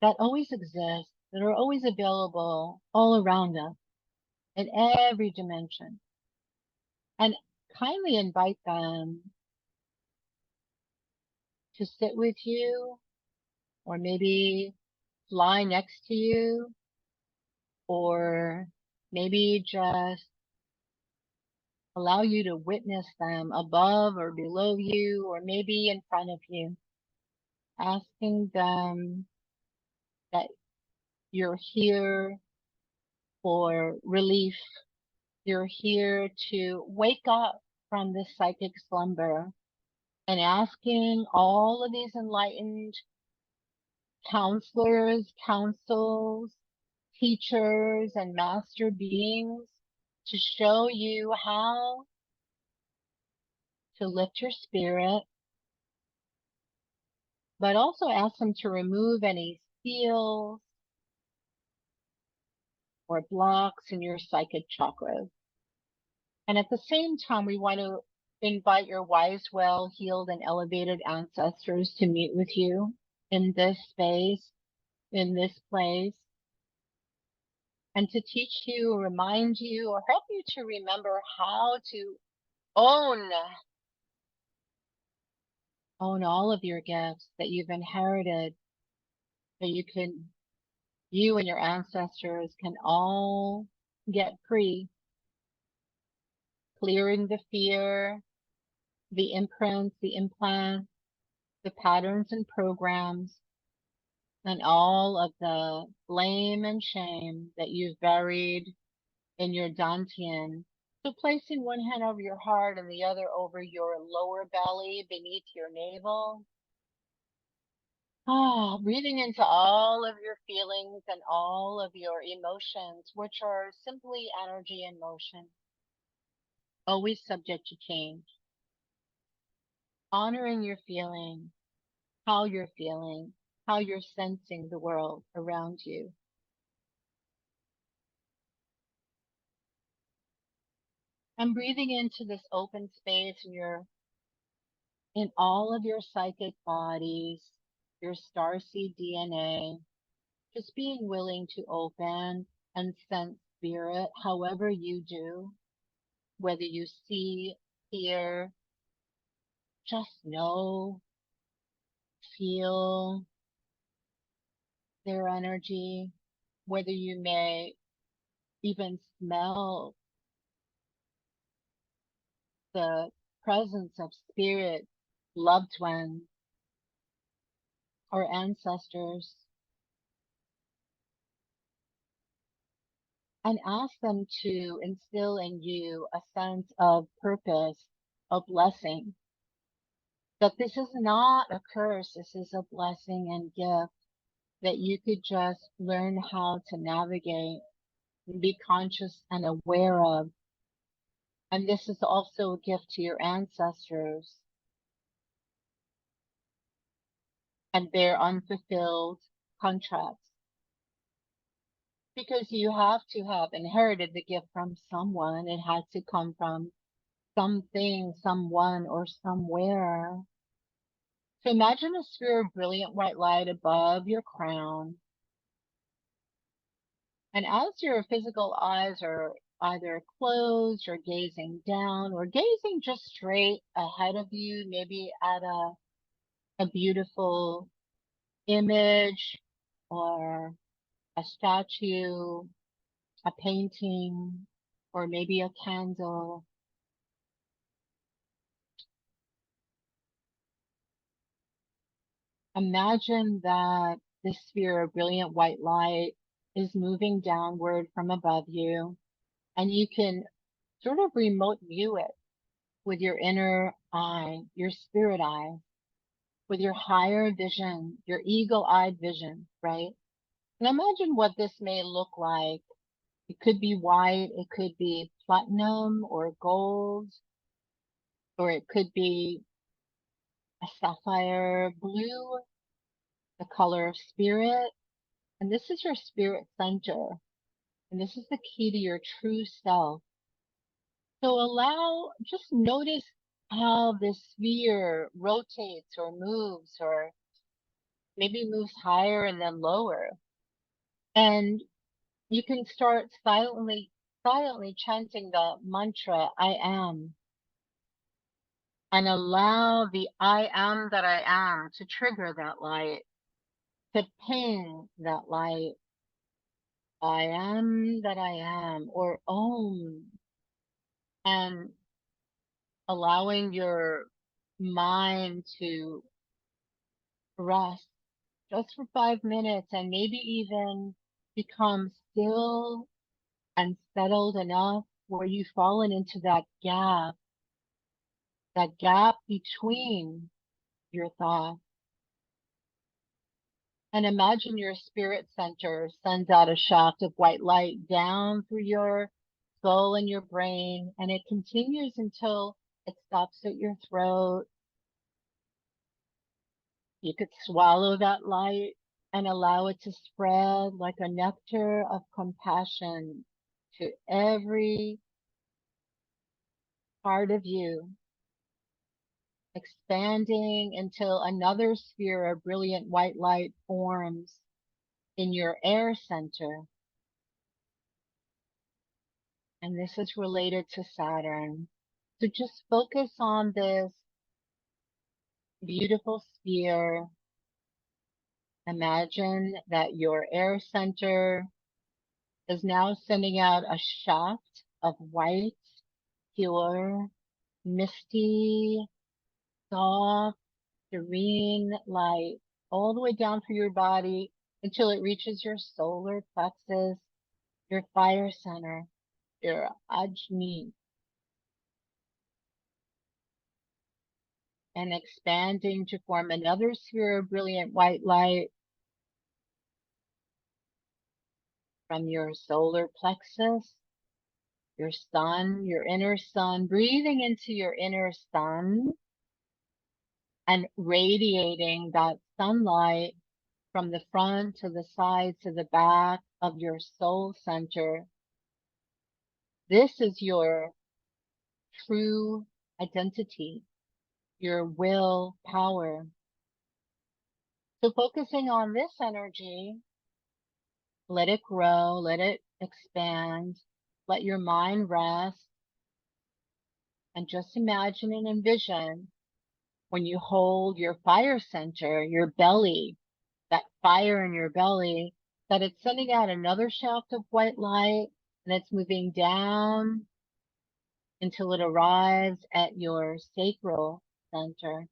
exist, that are always available all around us in every dimension. And kindly invite them to sit with you or maybe fly next to you or maybe just allow you to witness them above or below you or maybe in front of you, asking them that you're here for relief. You're here to wake up from this psychic slumber and asking all of these enlightened counselors, councils, teachers, and master beings to show you how to lift your spirit, but also ask them to remove any seals or blocks in your psychic chakras. And at the same time, we want to invite your wise, well healed, and elevated ancestors to meet with you in this space, in this place, and to teach you, remind you, or help you to remember how to own all of your gifts that you've inherited, that you and your ancestors can all get free, clearing the fear, the imprints, the implants, the patterns and programs, and all of the blame and shame that you've buried in your dantian. So placing one hand over your heart and the other over your lower belly beneath your navel. Breathing into all of your feelings and all of your emotions, which are simply energy and motion, always subject to change. Honoring your feeling, how you're feeling, how you're sensing the world around you. And breathing into this open space in all of your psychic bodies, your starseed DNA, just being willing to open and sense spirit however you do, whether you see, hear, just know, feel their energy, whether you may even smell the presence of spirit, loved ones, or ancestors, and ask them to instill in you a sense of purpose, of blessing. That this is not a curse, this is a blessing and gift that you could just learn how to navigate and be conscious and aware of. And this is also a gift to your ancestors and their unfulfilled contracts. Because you have to have inherited the gift from someone. It had to come from something, someone, or somewhere. So imagine a sphere of brilliant white light above your crown. And as your physical eyes are either closed or gazing down or gazing just straight ahead of you, maybe at a beautiful image or a statue, a painting, or maybe a candle. Imagine that this sphere of brilliant white light is moving downward from above you, and you can sort of remote view it with your inner eye, your spirit eye, with your higher vision, your eagle-eyed vision, right? And imagine what this may look like. It could be white, it could be platinum or gold, or it could be a sapphire blue, the color of spirit. And this is your spirit center. And this is the key to your true self. So just notice how this sphere rotates or moves, or maybe moves higher and then lower. And you can start silently chanting the mantra, I am, and allow the I am that I am to trigger that light, to ping that light. I am that I am, or Om, and allowing your mind to rest just for 5 minutes and maybe even become still and settled enough where you've fallen into that gap between your thoughts. And imagine your spirit center sends out a shaft of white light down through your soul and your brain, and it continues until it stops at your throat. You could swallow that light and allow it to spread like a nectar of compassion to every part of you, expanding until another sphere of brilliant white light forms in your air center. And this is related to Saturn. So just focus on this beautiful sphere. Imagine that your air center is now sending out a shaft of white, pure, misty, soft, serene light all the way down through your body until it reaches your solar plexus, your fire center, your Ajni, and expanding to form another sphere of brilliant white light from your solar plexus, your sun, your inner sun, breathing into your inner sun and radiating that sunlight from the front to the side to the back of your soul center. This is your true identity, your will power. So focusing on this energy, let it grow, let it expand, let your mind rest, and just imagine and envision when you hold your fire center, your belly, that fire in your belly, that it's sending out another shaft of white light and it's moving down until it arrives at your sacral center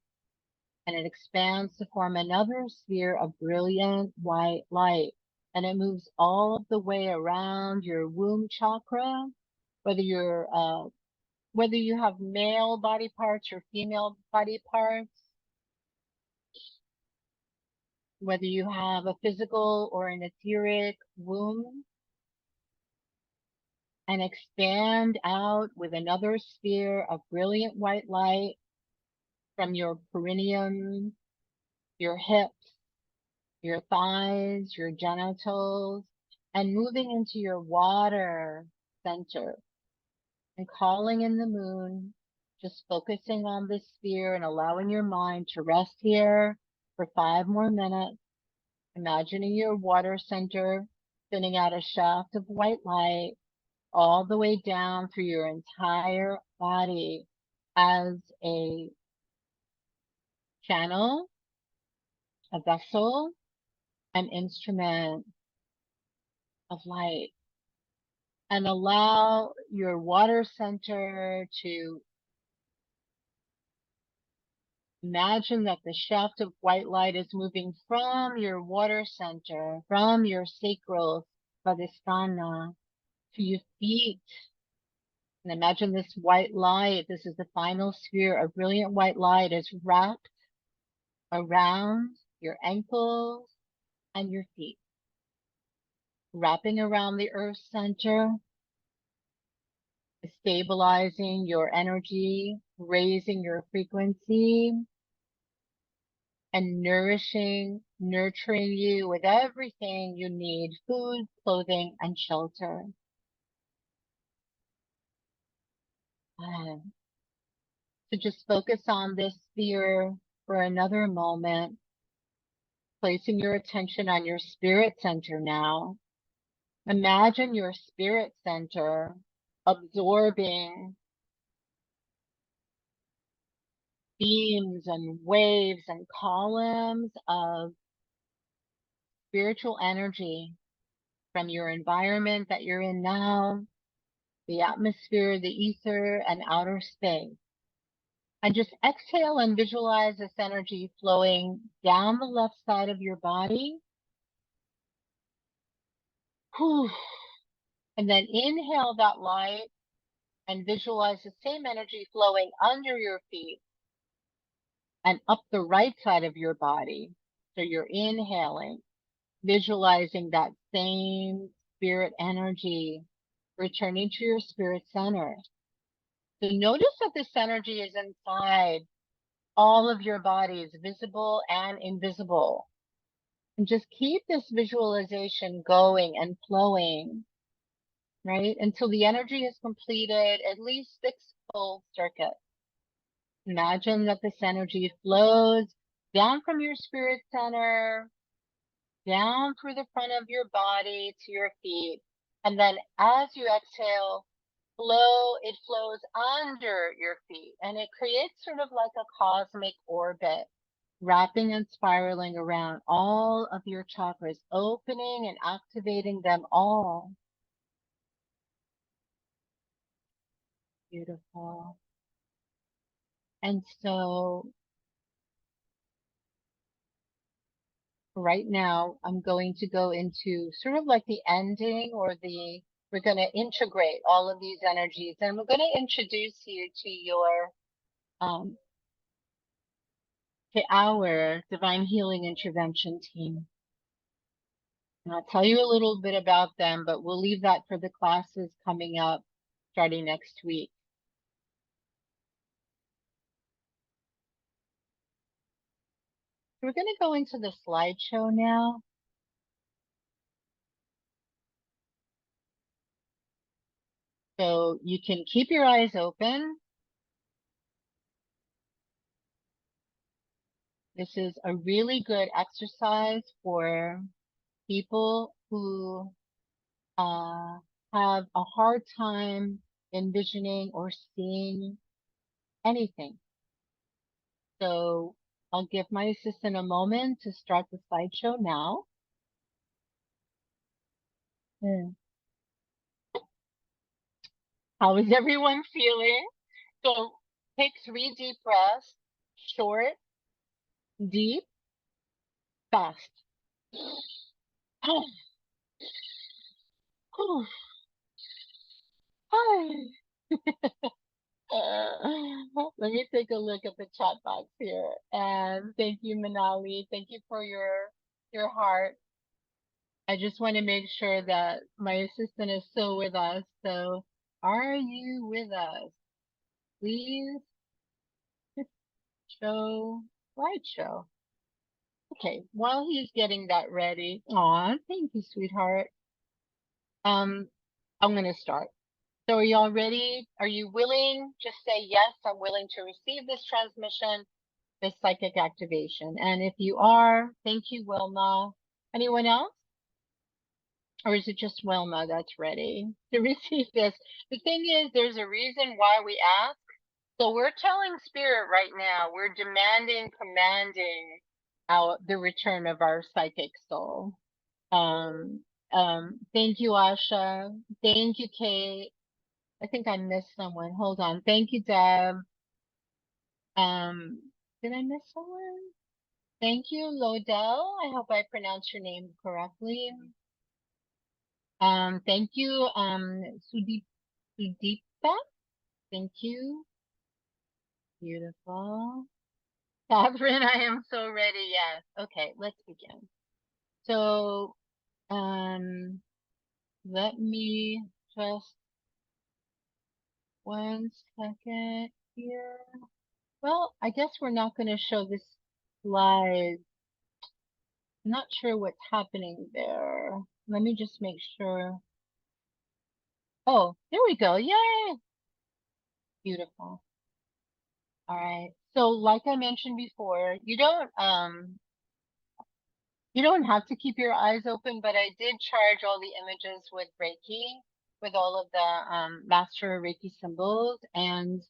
and it expands to form another sphere of brilliant white light. And it moves all the way around your womb chakra, whether whether you have male body parts or female body parts, whether you have a physical or an etheric womb, and expand out with another sphere of brilliant white light from your perineum, your hips, your thighs, your genitals, and moving into your water center and calling in the moon, just focusing on this sphere and allowing your mind to rest here for 5 more minutes, imagining your water center sending out a shaft of white light all the way down through your entire body as a channel, a vessel, an instrument of light. And allow your water center to imagine that the shaft of white light is moving from your water center, from your sacral svadhisthana to your feet. And imagine this white light, this is the final sphere of brilliant white light, is wrapped around your ankles and your feet, wrapping around the earth center, stabilizing your energy, raising your frequency, and nurturing you with everything you need, food, clothing, and shelter. So just focus on this sphere for another moment, placing your attention on your spirit center now. Imagine your spirit center absorbing beams and waves and columns of spiritual energy from your environment that you're in now, the atmosphere, the ether, and outer space. And just exhale and visualize this energy flowing down the left side of your body. Whew. And then inhale that light and visualize the same energy flowing under your feet and up the right side of your body. So you're inhaling, visualizing that same spirit energy returning to your spirit center. So notice that this energy is inside all of your bodies, visible and invisible. And just keep this visualization going and flowing, right? Until the energy has completed at least 6 full circuits. Imagine that this energy flows down from your spirit center, down through the front of your body to your feet. And then as you exhale, it flows under your feet and it creates sort of like a cosmic orbit, wrapping and spiraling around all of your chakras, opening and activating them all. Beautiful. And so right now, I'm going to go into sort of like the ending or we're going to integrate all of these energies and we're going to introduce you um, to our Divine Healing Intervention team. And I'll tell you a little bit about them, but we'll leave that for the classes coming up starting next week. So we're going to go into the slideshow now. So you can keep your eyes open. This is a really good exercise for people who have a hard time envisioning or seeing anything. So I'll give my assistant a moment to start the slideshow now. How is everyone feeling? So take 3 deep breaths, short, deep, fast. Let me take a look at the chat box here. And thank you, Manali. Thank you for your heart. I just want to make sure that my assistant is still with us. So are you with us? Please show slideshow. Okay, while he's getting that ready. Aw, thank you, sweetheart. I'm gonna start. So are y'all ready? Are you willing? Just say yes, I'm willing to receive this transmission, this psychic activation. And if you are, thank you, Wilma. Anyone else? Or is it just Wilma that's ready to receive this? The thing is, there's a reason why we ask. So we're telling Spirit right now, we're demanding, commanding the return of our psychic soul. Thank you, Asha. Thank you, Kate. I think I missed someone. Hold on. Thank you, Deb. Did I miss someone? Thank you, Lodell. I hope I pronounced your name correctly. Thank you, Sudeepa. Thank you. Beautiful. Catherine, I am so ready. Yes. Okay, let's begin. So, let me just 1 second here. Well, I guess we're not going to show this slide. I'm not sure what's happening there. Let me just make sure. Oh, there we go. Yay! Beautiful. All right. So like I mentioned before, you don't have to keep your eyes open, but I did charge all the images with Reiki, with all of the master Reiki symbols and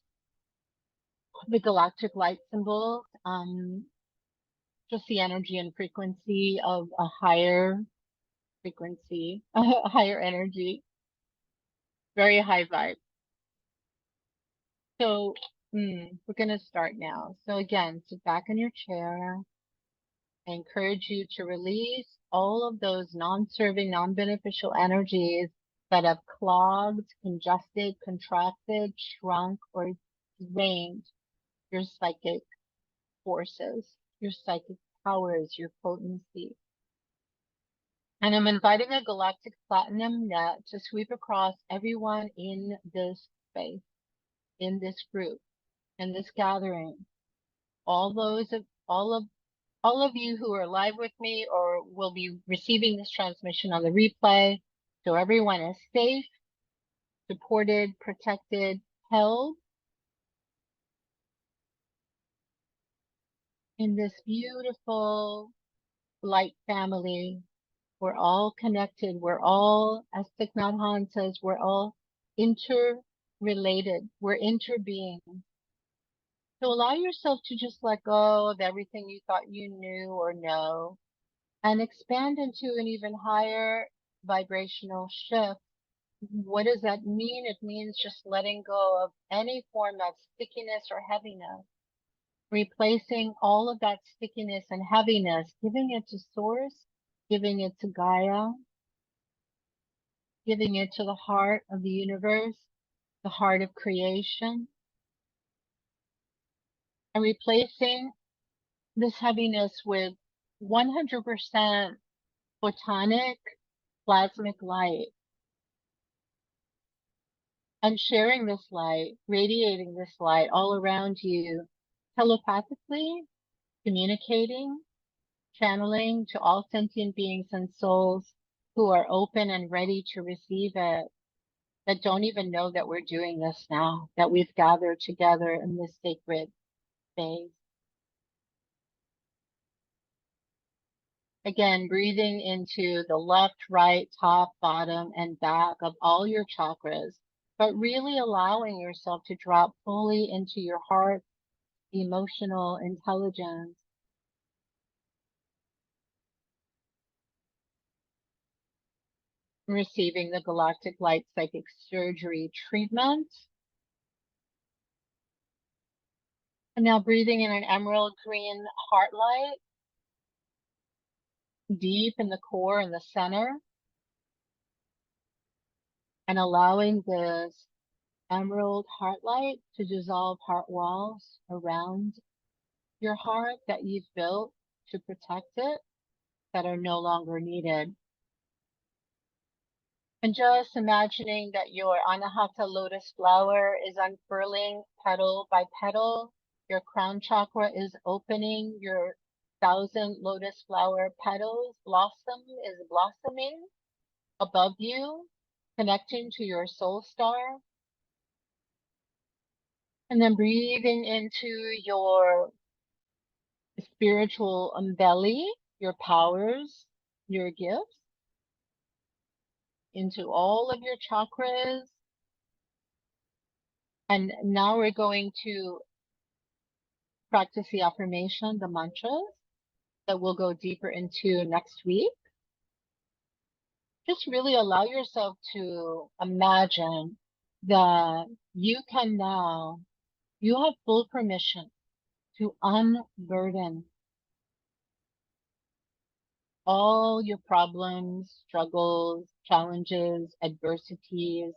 the galactic light symbols, just the energy and frequency of a higher frequency, a higher energy, very high vibe. So we're going to start now. So again, sit back in your chair. I encourage you to release all of those non-serving, non-beneficial energies that have clogged, congested, contracted, shrunk, or drained your psychic forces, your psychic powers, your potency. And I'm inviting a galactic platinum net to sweep across everyone in this space, in this group, in this gathering. All of all of you who are live with me or will be receiving this transmission on the replay. So everyone is safe, supported, protected, held in this beautiful light family. We're all connected. We're all, as Thich Nhat Hanh says, we're all interrelated. We're interbeings. So allow yourself to just let go of everything you thought you knew or know and expand into an even higher vibrational shift. What does that mean? It means just letting go of any form of stickiness or heaviness, replacing all of that stickiness and heaviness, giving it to Source, giving it to Gaia, giving it to the heart of the universe, the heart of creation, and replacing this heaviness with 100% photonic plasmic light and sharing this light, radiating this light all around you telepathically, communicating, channeling to all sentient beings and souls who are open and ready to receive it, that don't even know that we're doing this now, that we've gathered together in this sacred space. Again, breathing into the left, right, top, bottom, and back of all your chakras, but really allowing yourself to drop fully into your heart, emotional intelligence. Receiving the galactic light psychic surgery treatment. And now breathing in an emerald green heart light, deep in the core in the center, and allowing this emerald heart light to dissolve heart walls around your heart that you've built to protect it that are no longer needed. And just imagining that your Anahata lotus flower is unfurling petal by petal. Your crown chakra is opening. Your 1,000 lotus flower petals blossom is blossoming above you, connecting to your soul star. And then breathing into your spiritual belly, your powers, your gifts, into all of your chakras. And now we're going to practice the affirmation, the mantras that we'll go deeper into next week. Just really allow yourself to imagine that you can now, you have full permission to unburden all your problems, struggles, challenges, adversities,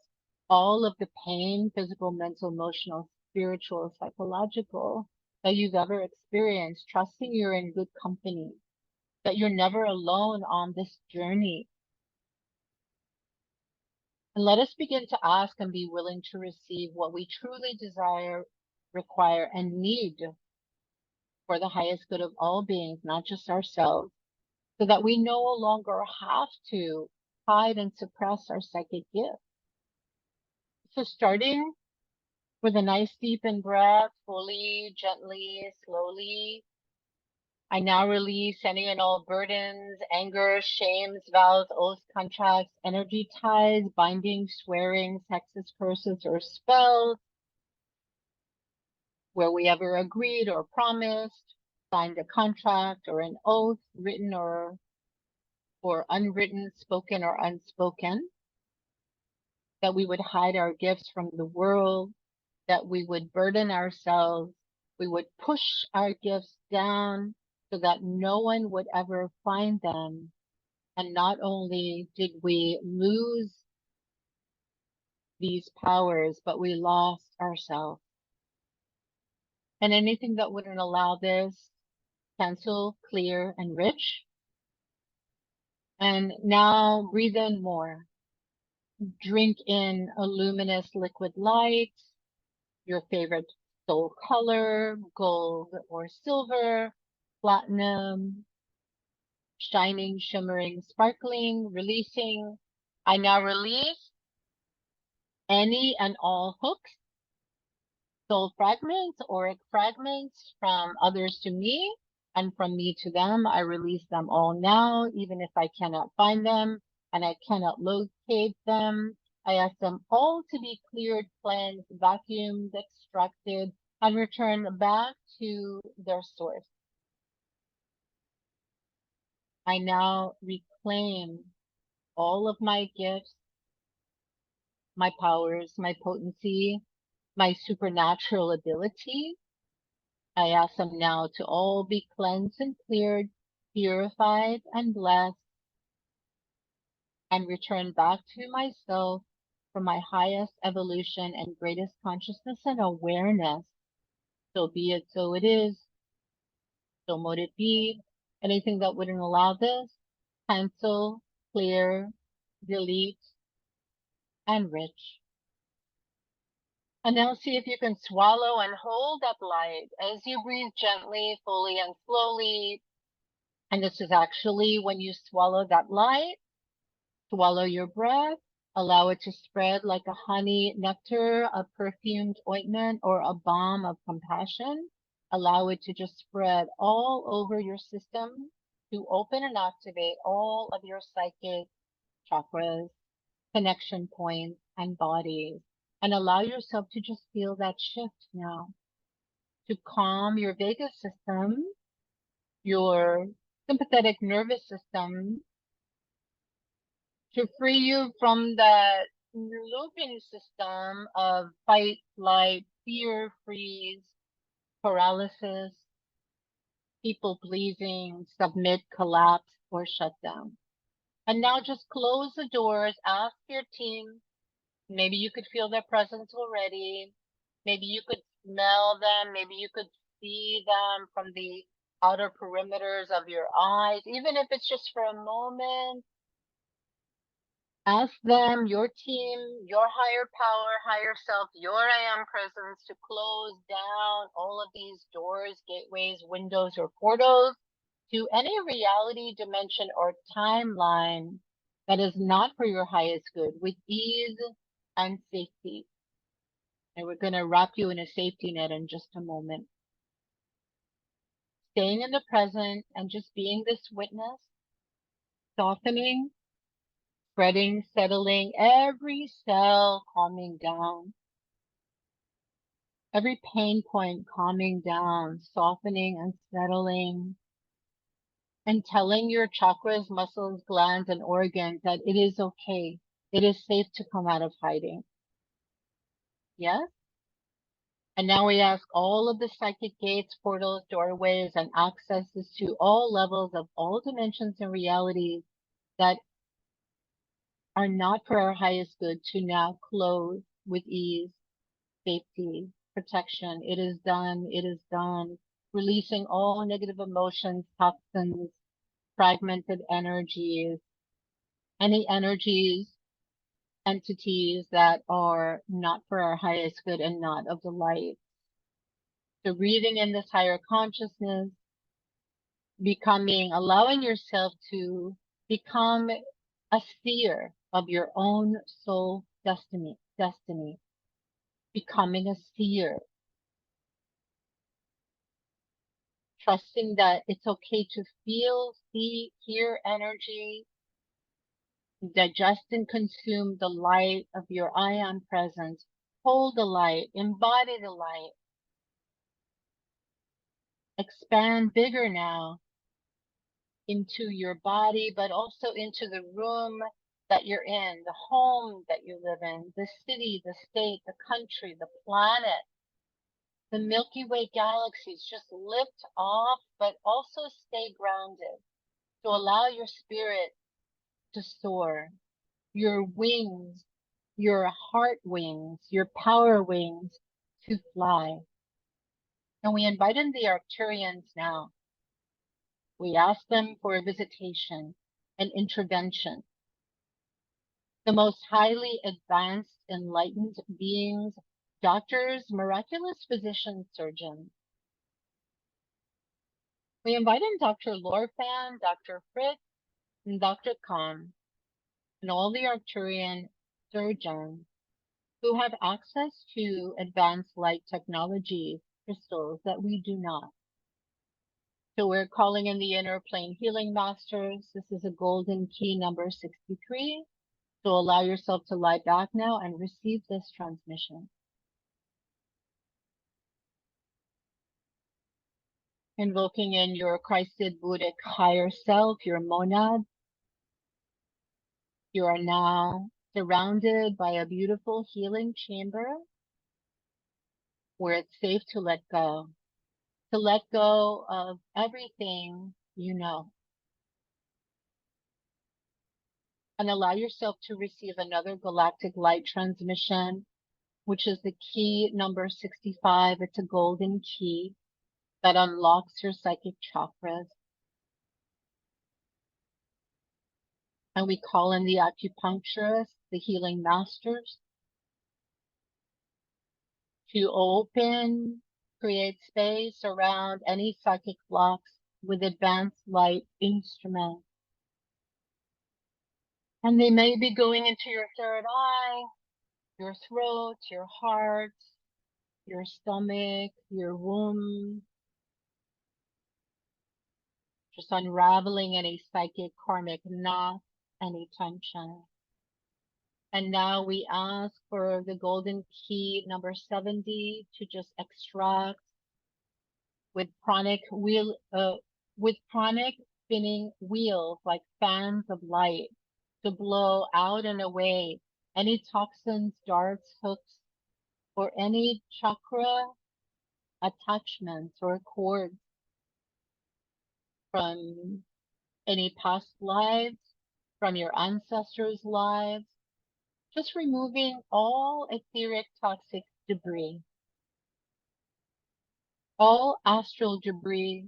all of the pain, physical, mental, emotional, spiritual, psychological that you've ever experienced, trusting you're in good company, that you're never alone on this journey. And let us begin to ask and be willing to receive what we truly desire, require, and need for the highest good of all beings, not just ourselves, so that we no longer have to hide and suppress our psychic gift. So starting with a nice deep in breath, fully, gently, slowly, I now release any and all burdens, anger, shames, vows, oaths, contracts, energy ties, bindings, swearings, hexes, curses, or spells, where we ever agreed or promised, signed a contract or an oath, written or unwritten, spoken or unspoken, that we would hide our gifts from the world, that we would burden ourselves, we would push our gifts down so that no one would ever find them. And not only did we lose these powers, but we lost ourselves. And anything that wouldn't allow this, cancel, clear, and rich. And now breathe in more. Drink in a luminous liquid light, your favorite soul color, gold or silver, platinum, shining, shimmering, sparkling, releasing. I now release any and all hooks, soul fragments, auric fragments from others to me and from me to them. I release them all now, even if I cannot find them and I cannot locate them. I ask them all to be cleared, cleansed, vacuumed, extracted, and returned back to their source. I now reclaim all of my gifts, my powers, my potency, my supernatural ability. I ask them now to all be cleansed and cleared, purified and blessed, and return back to myself for my highest evolution and greatest consciousness and awareness. So be it, so it is, so mote it be. Anything that wouldn't allow this, cancel, clear, delete, and rich. And now see if you can swallow and hold that light as you breathe gently, fully, and slowly. And this is actually when you swallow that light, swallow your breath, allow it to spread like a honey nectar, a perfumed ointment, or a balm of compassion. Allow it to just spread all over your system to open and activate all of your psychic chakras, connection points, and bodies. And allow yourself to just feel that shift now to calm your vagus system, your sympathetic nervous system, to free you from the looping system of fight, flight, fear, freeze, paralysis, people pleasing, submit, collapse, or shut down. And now just close the doors, ask your team. Maybe you could feel their presence already. Maybe you could smell them. Maybe you could see them from the outer perimeters of your eyes, even if it's just for a moment. Ask them, your team, your higher power, higher self, your I am presence to close down all of these doors, gateways, windows, or portals to any reality, dimension, or timeline that is not for your highest good with ease and safety. And we're going to wrap you in a safety net in just a moment. Staying in the present and just being this witness, softening, spreading, settling, every cell calming down, every pain point calming down, softening and settling, and telling your chakras, muscles, glands, and organs that it is okay. It is safe to come out of hiding. Yes? And now we ask all of the psychic gates, portals, doorways, and accesses to all levels of all dimensions and realities that are not for our highest good to now close with ease, safety, protection. It is done. It is done. Releasing all negative emotions, toxins, fragmented energies, any energies, entities that are not for our highest good and not of the light. So breathing in this higher consciousness, becoming, allowing yourself to become a seer of your own soul destiny, becoming a seer, trusting that it's okay to feel, see, hear energy, digest and consume the light of your I am presence, hold the light, embody the light, expand bigger now into your body, but also into the room that you're in, the home that you live in, the city, the state, the country, the planet, the Milky Way galaxies. Just lift off, but also stay grounded. To allow your spirit to soar, your wings your heart wings, your power wings to fly. And we invite in the Arcturians now. We ask them for a visitation, an intervention. The most highly advanced, enlightened beings, doctors, miraculous physicians, surgeons. We invite in Dr. Lorfan, Dr. Fritz, and Dr. Khan, and all the Arcturian surgeons who have access to advanced light technology crystals that we do not. So we're calling in the inner plane healing masters. This is a golden key number 63. So allow yourself to lie back now and receive this transmission. Invoking in your Christed Buddhic higher self, your monad. You are now surrounded by a beautiful healing chamber where it's safe to let go of everything you know, and allow yourself to receive another galactic light transmission, which is the key number 65. It's a golden key that unlocks your psychic chakras. And we call in the acupuncturists, the healing masters, to open, create space around any psychic blocks with advanced light instruments. And they may be going into your third eye, your throat, your heart, your stomach, your womb, just unraveling any psychic karmic knot, any tension. And now we ask for the golden key number 70 to just extract with pranic spinning wheels like fans of light to blow out and away any toxins, darts, hooks, or any chakra attachments or cords from any past lives, from your ancestors' lives, just removing all etheric toxic debris, all astral debris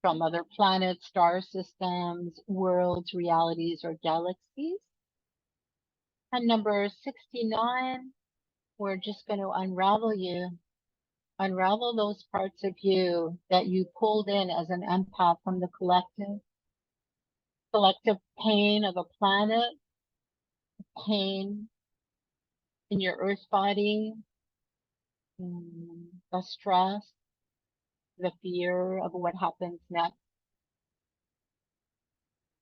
from other planets, star systems, worlds, realities, or galaxies. And number 69, we're just going to unravel those parts of you that you pulled in as an empath from the collective pain of a planet, pain in your earth body, the stress, the fear of what happens next.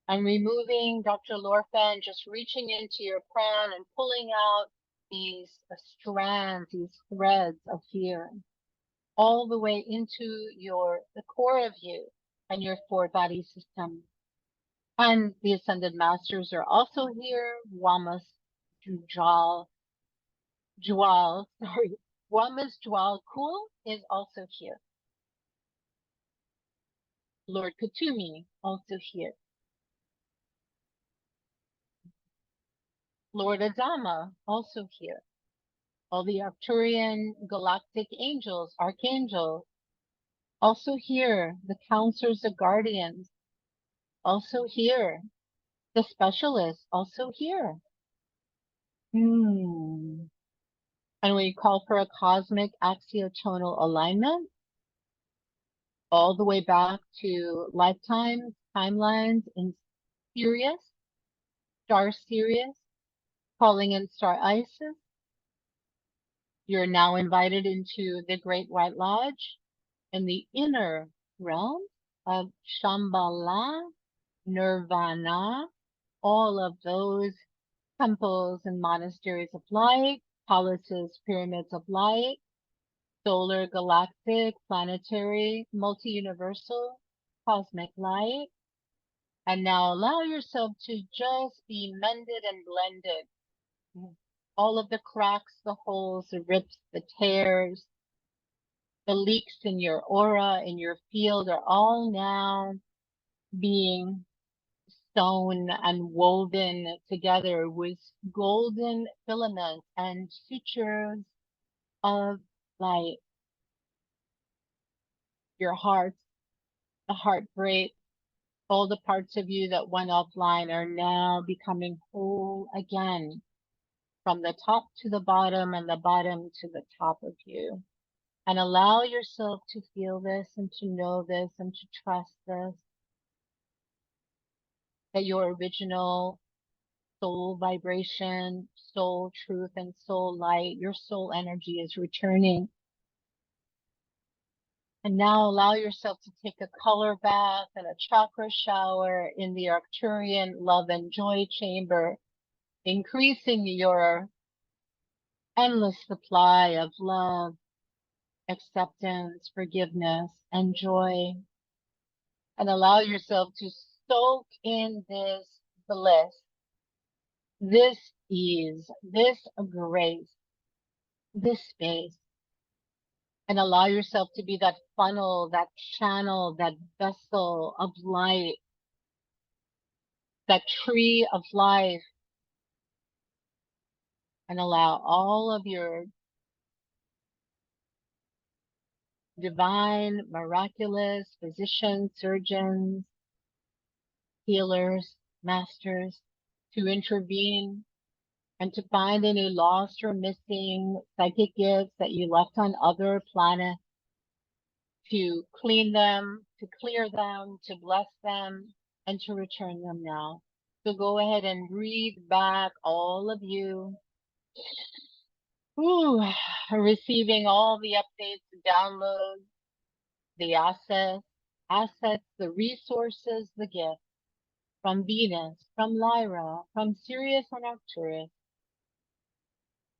I'm removing Dr. Lorfan, just reaching into your crown and pulling out these strands, these threads of fear, all the way into the core of you and your four body system. And the Ascended Masters are also here. Wamas Wamas Jwal Kul is also here. Lord Katumi also here. Lord Adama also here. All the Arcturian galactic angels, archangels, also here. The counselors, the guardians, also here. The specialists, also here. And we call for a cosmic axiotonal alignment all the way back to lifetimes, timelines in Sirius, Star Sirius, calling in Star Isis. You're now invited into the Great White Lodge in the inner realm of Shambhala, Nirvana, all of those temples and monasteries of light, palaces, pyramids of light, solar, galactic, planetary, multi-universal, cosmic light. And now allow yourself to just be mended and blended. All of the cracks, the holes, the rips, the tears, the leaks in your aura, in your field are all now being sewn and woven together with golden filaments and sutures of light. Your heart, the heartbreak, all the parts of you that went offline are now becoming whole again, from the top to the bottom and the bottom to the top of you. And allow yourself to feel this and to know this and to trust this, that your original soul vibration, soul truth, and soul light, your soul energy is returning. And now allow yourself to take a color bath and a chakra shower in the Arcturian love and joy chamber, increasing your endless supply of love, acceptance, forgiveness, and joy. And allow yourself to soak in this bliss, this ease, this grace, this space, and allow yourself to be that funnel, that channel, that vessel of light, that tree of life, and allow all of your divine, miraculous physicians, surgeons, healers, masters to intervene and to find any lost or missing psychic gifts that you left on other planets, to clean them, to clear them, to bless them, and to return them now. So go ahead and breathe back all of you. Ooh, receiving all the updates, the downloads, the assets, the resources, the gifts from Venus, from Lyra, from Sirius and Arcturus.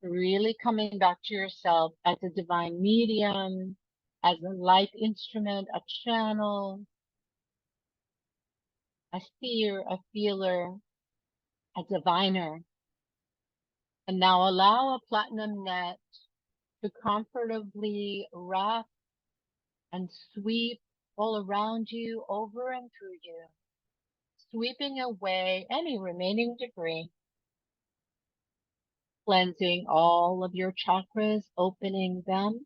Really coming back to yourself as a divine medium, as a light instrument, a channel, a seer, a feeler, a diviner. And now allow a platinum net to comfortably wrap and sweep all around you, over and through you, sweeping away any remaining debris, cleansing all of your chakras, opening them,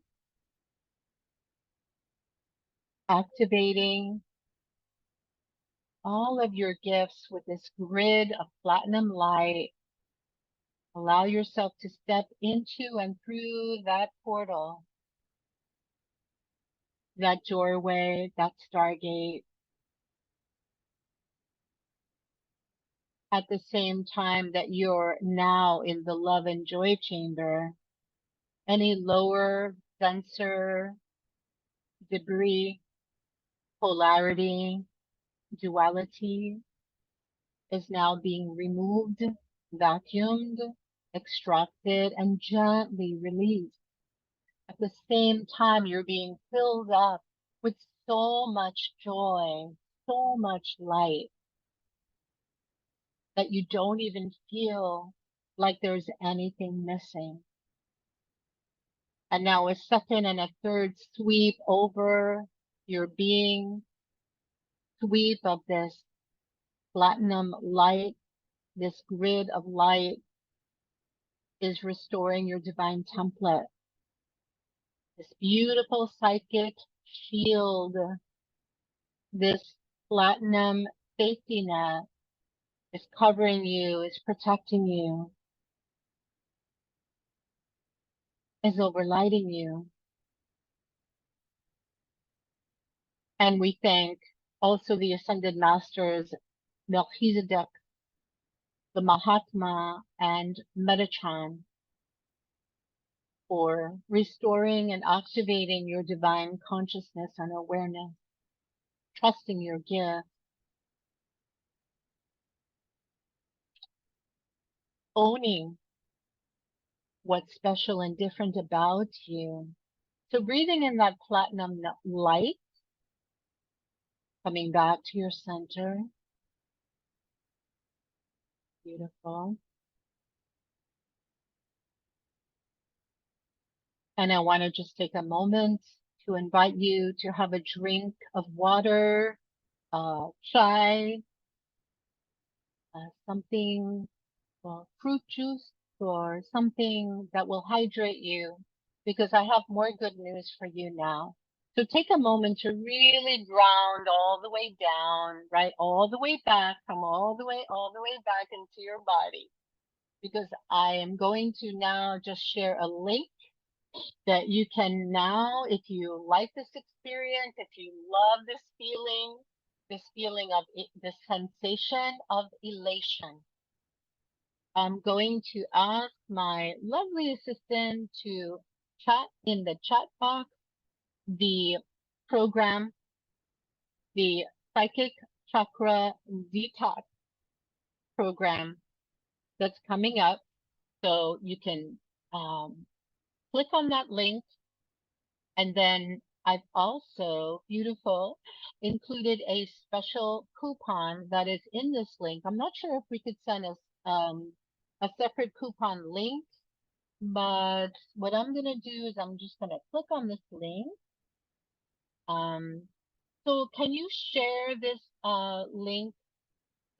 activating all of your gifts with this grid of platinum light. Allow yourself to step into and through that portal, that doorway, that stargate, at the same time that you're now in the love and joy chamber. Any lower, denser debris, polarity, duality is now being removed, vacuumed, extracted, and gently released. At the same time, you're being filled up with so much joy, so much light, that you don't even feel like there's anything missing. And now a second and a third sweep over your being, sweep of this platinum light, this grid of light is restoring your divine template. This beautiful psychic shield, this platinum safety net is covering you, is protecting you, is overlighting you. And we thank also the Ascended Masters, Melchizedek, the Mahatma, and Metatron, for restoring and activating your divine consciousness and awareness, trusting your gift, owning what's special and different about you. So breathing in that platinum light, coming back to your center. Beautiful. And I want to just take a moment to invite you to have a drink of water, chai, something, well, fruit juice or something that will hydrate you, because I have more good news for you now. So take a moment to really ground all the way down, right? All the way back, come all the way back into your body, because I am going to now just share a link that you can now, if you like this experience, if you love this feeling of this sensation of elation, I'm going to ask my lovely assistant to chat in the chat box the program, the Psychic Chakra Detox program that's coming up. So you can um, click on that link. And then I've also, beautiful, included a special coupon that is in this link. I'm not sure if we could send us a separate coupon link, but what I'm going to do is I'm just going to click on this link. So can you share this link,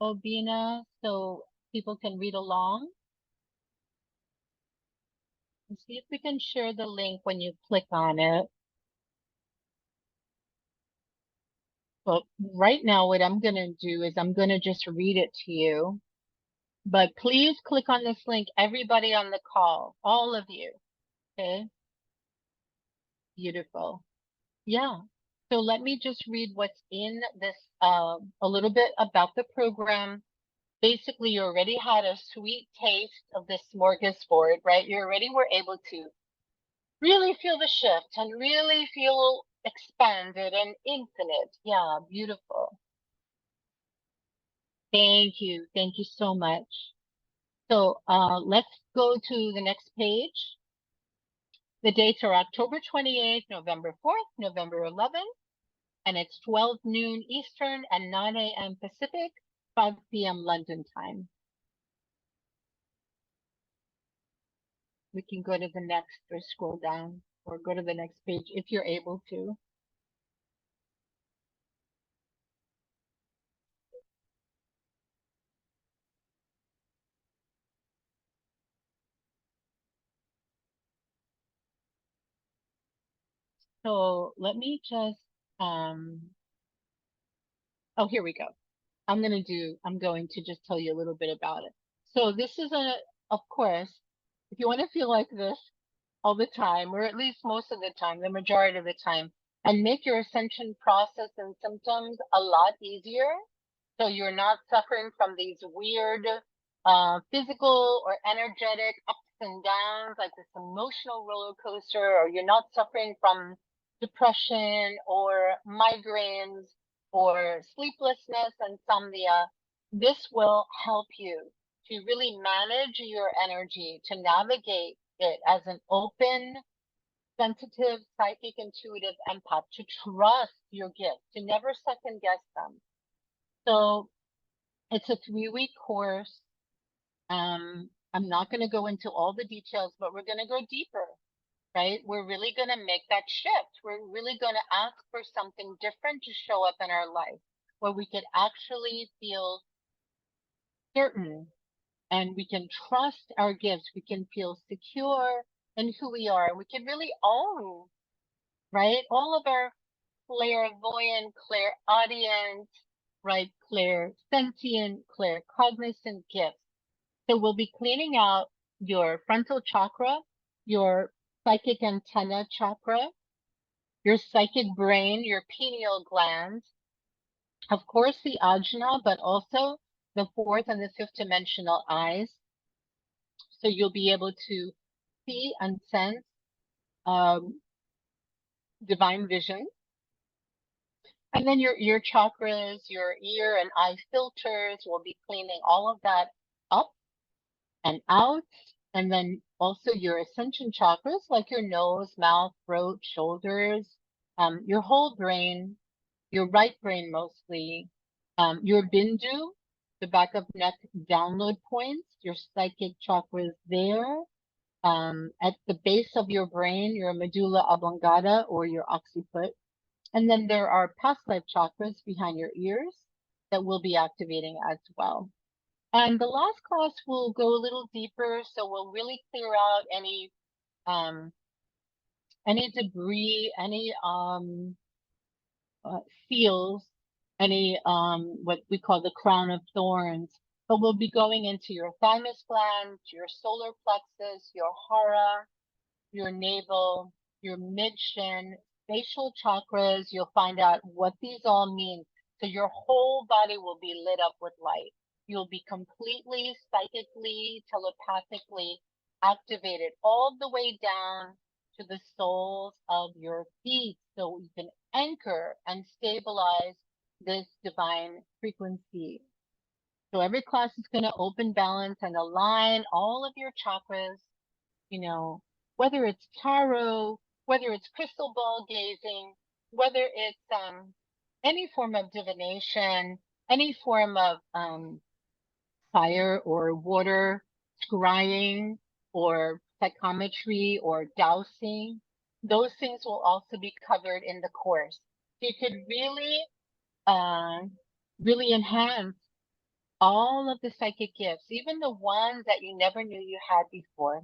Obina, so people can read along? And see if we can share the link when you click on it. But right now, what I'm going to do is I'm going to just read it to you. But please click on this link, everybody on the call, all of you. Okay? Beautiful. Yeah. So let me just read what's in this, a little bit about the program. Basically, you already had a sweet taste of this smorgasbord, right? You already were able to really feel the shift and really feel expanded and infinite. Yeah, beautiful. Thank you. Thank you so much. So let's go to the next page. The dates are October 28th, November 4th, November 11th, and it's 12 noon Eastern and 9 a.m. Pacific, 5 p.m. London time. We can go to the next or scroll down or go to the next page if you're able to. So let me just, oh, here we go. I'm going to just tell you a little bit about it. So this is of course, if you want to feel like this all the time, or at least most of the time, the majority of the time, and make your ascension process and symptoms a lot easier, so you're not suffering from these weird physical or energetic ups and downs, like this emotional roller coaster, or you're not suffering from depression or migraines or sleeplessness, insomnia. This will help you to really manage your energy, to navigate it as an open, sensitive, psychic, intuitive empath, to trust your gifts, to never second guess them. So it's a 3-week course. I'm not going to go into all the details, but we're going to go deeper, right? We're really going to make that shift. We're really going to ask for something different to show up in our life, where we could actually feel certain and we can trust our gifts. We can feel secure in who we are. We can really own, right? All of our clairvoyant, clairaudient, right? Clairsentient, claircognizant gifts. So we'll be cleaning out your frontal chakra, your psychic antenna chakra, your psychic brain, your pineal gland, of course, the ajna, but also the fourth and the fifth dimensional eyes. So you'll be able to see and sense um, divine vision. And then your ear chakras, your ear and eye filters, will be cleaning all of that up and out. And then also your ascension chakras, like your nose, mouth, throat, shoulders, your whole brain, your right brain mostly, your bindu, the back of neck download points, your psychic chakras there. At the base of your brain, your medulla oblongata or your occiput. And then there are past life chakras behind your ears that will be activating as well. And the last class will go a little deeper, so we'll really clear out um any debris, any seals, any what we call the crown of thorns. But we'll be going into your thymus gland, your solar plexus, your hara, your navel, your mid-shin, facial chakras. You'll find out what these all mean. So your whole body will be lit up with light. You'll be completely psychically, telepathically activated all the way down to the soles of your feet so you can anchor and stabilize this divine frequency. So every class is going to open, balance, and align all of your chakras, you know, whether it's tarot, whether it's crystal ball gazing, whether it's any form of divination, any form of fire or water scrying or psychometry or dowsing, those things will also be covered in the course. So you could uh, really enhance all of the psychic gifts, even the ones that you never knew you had before.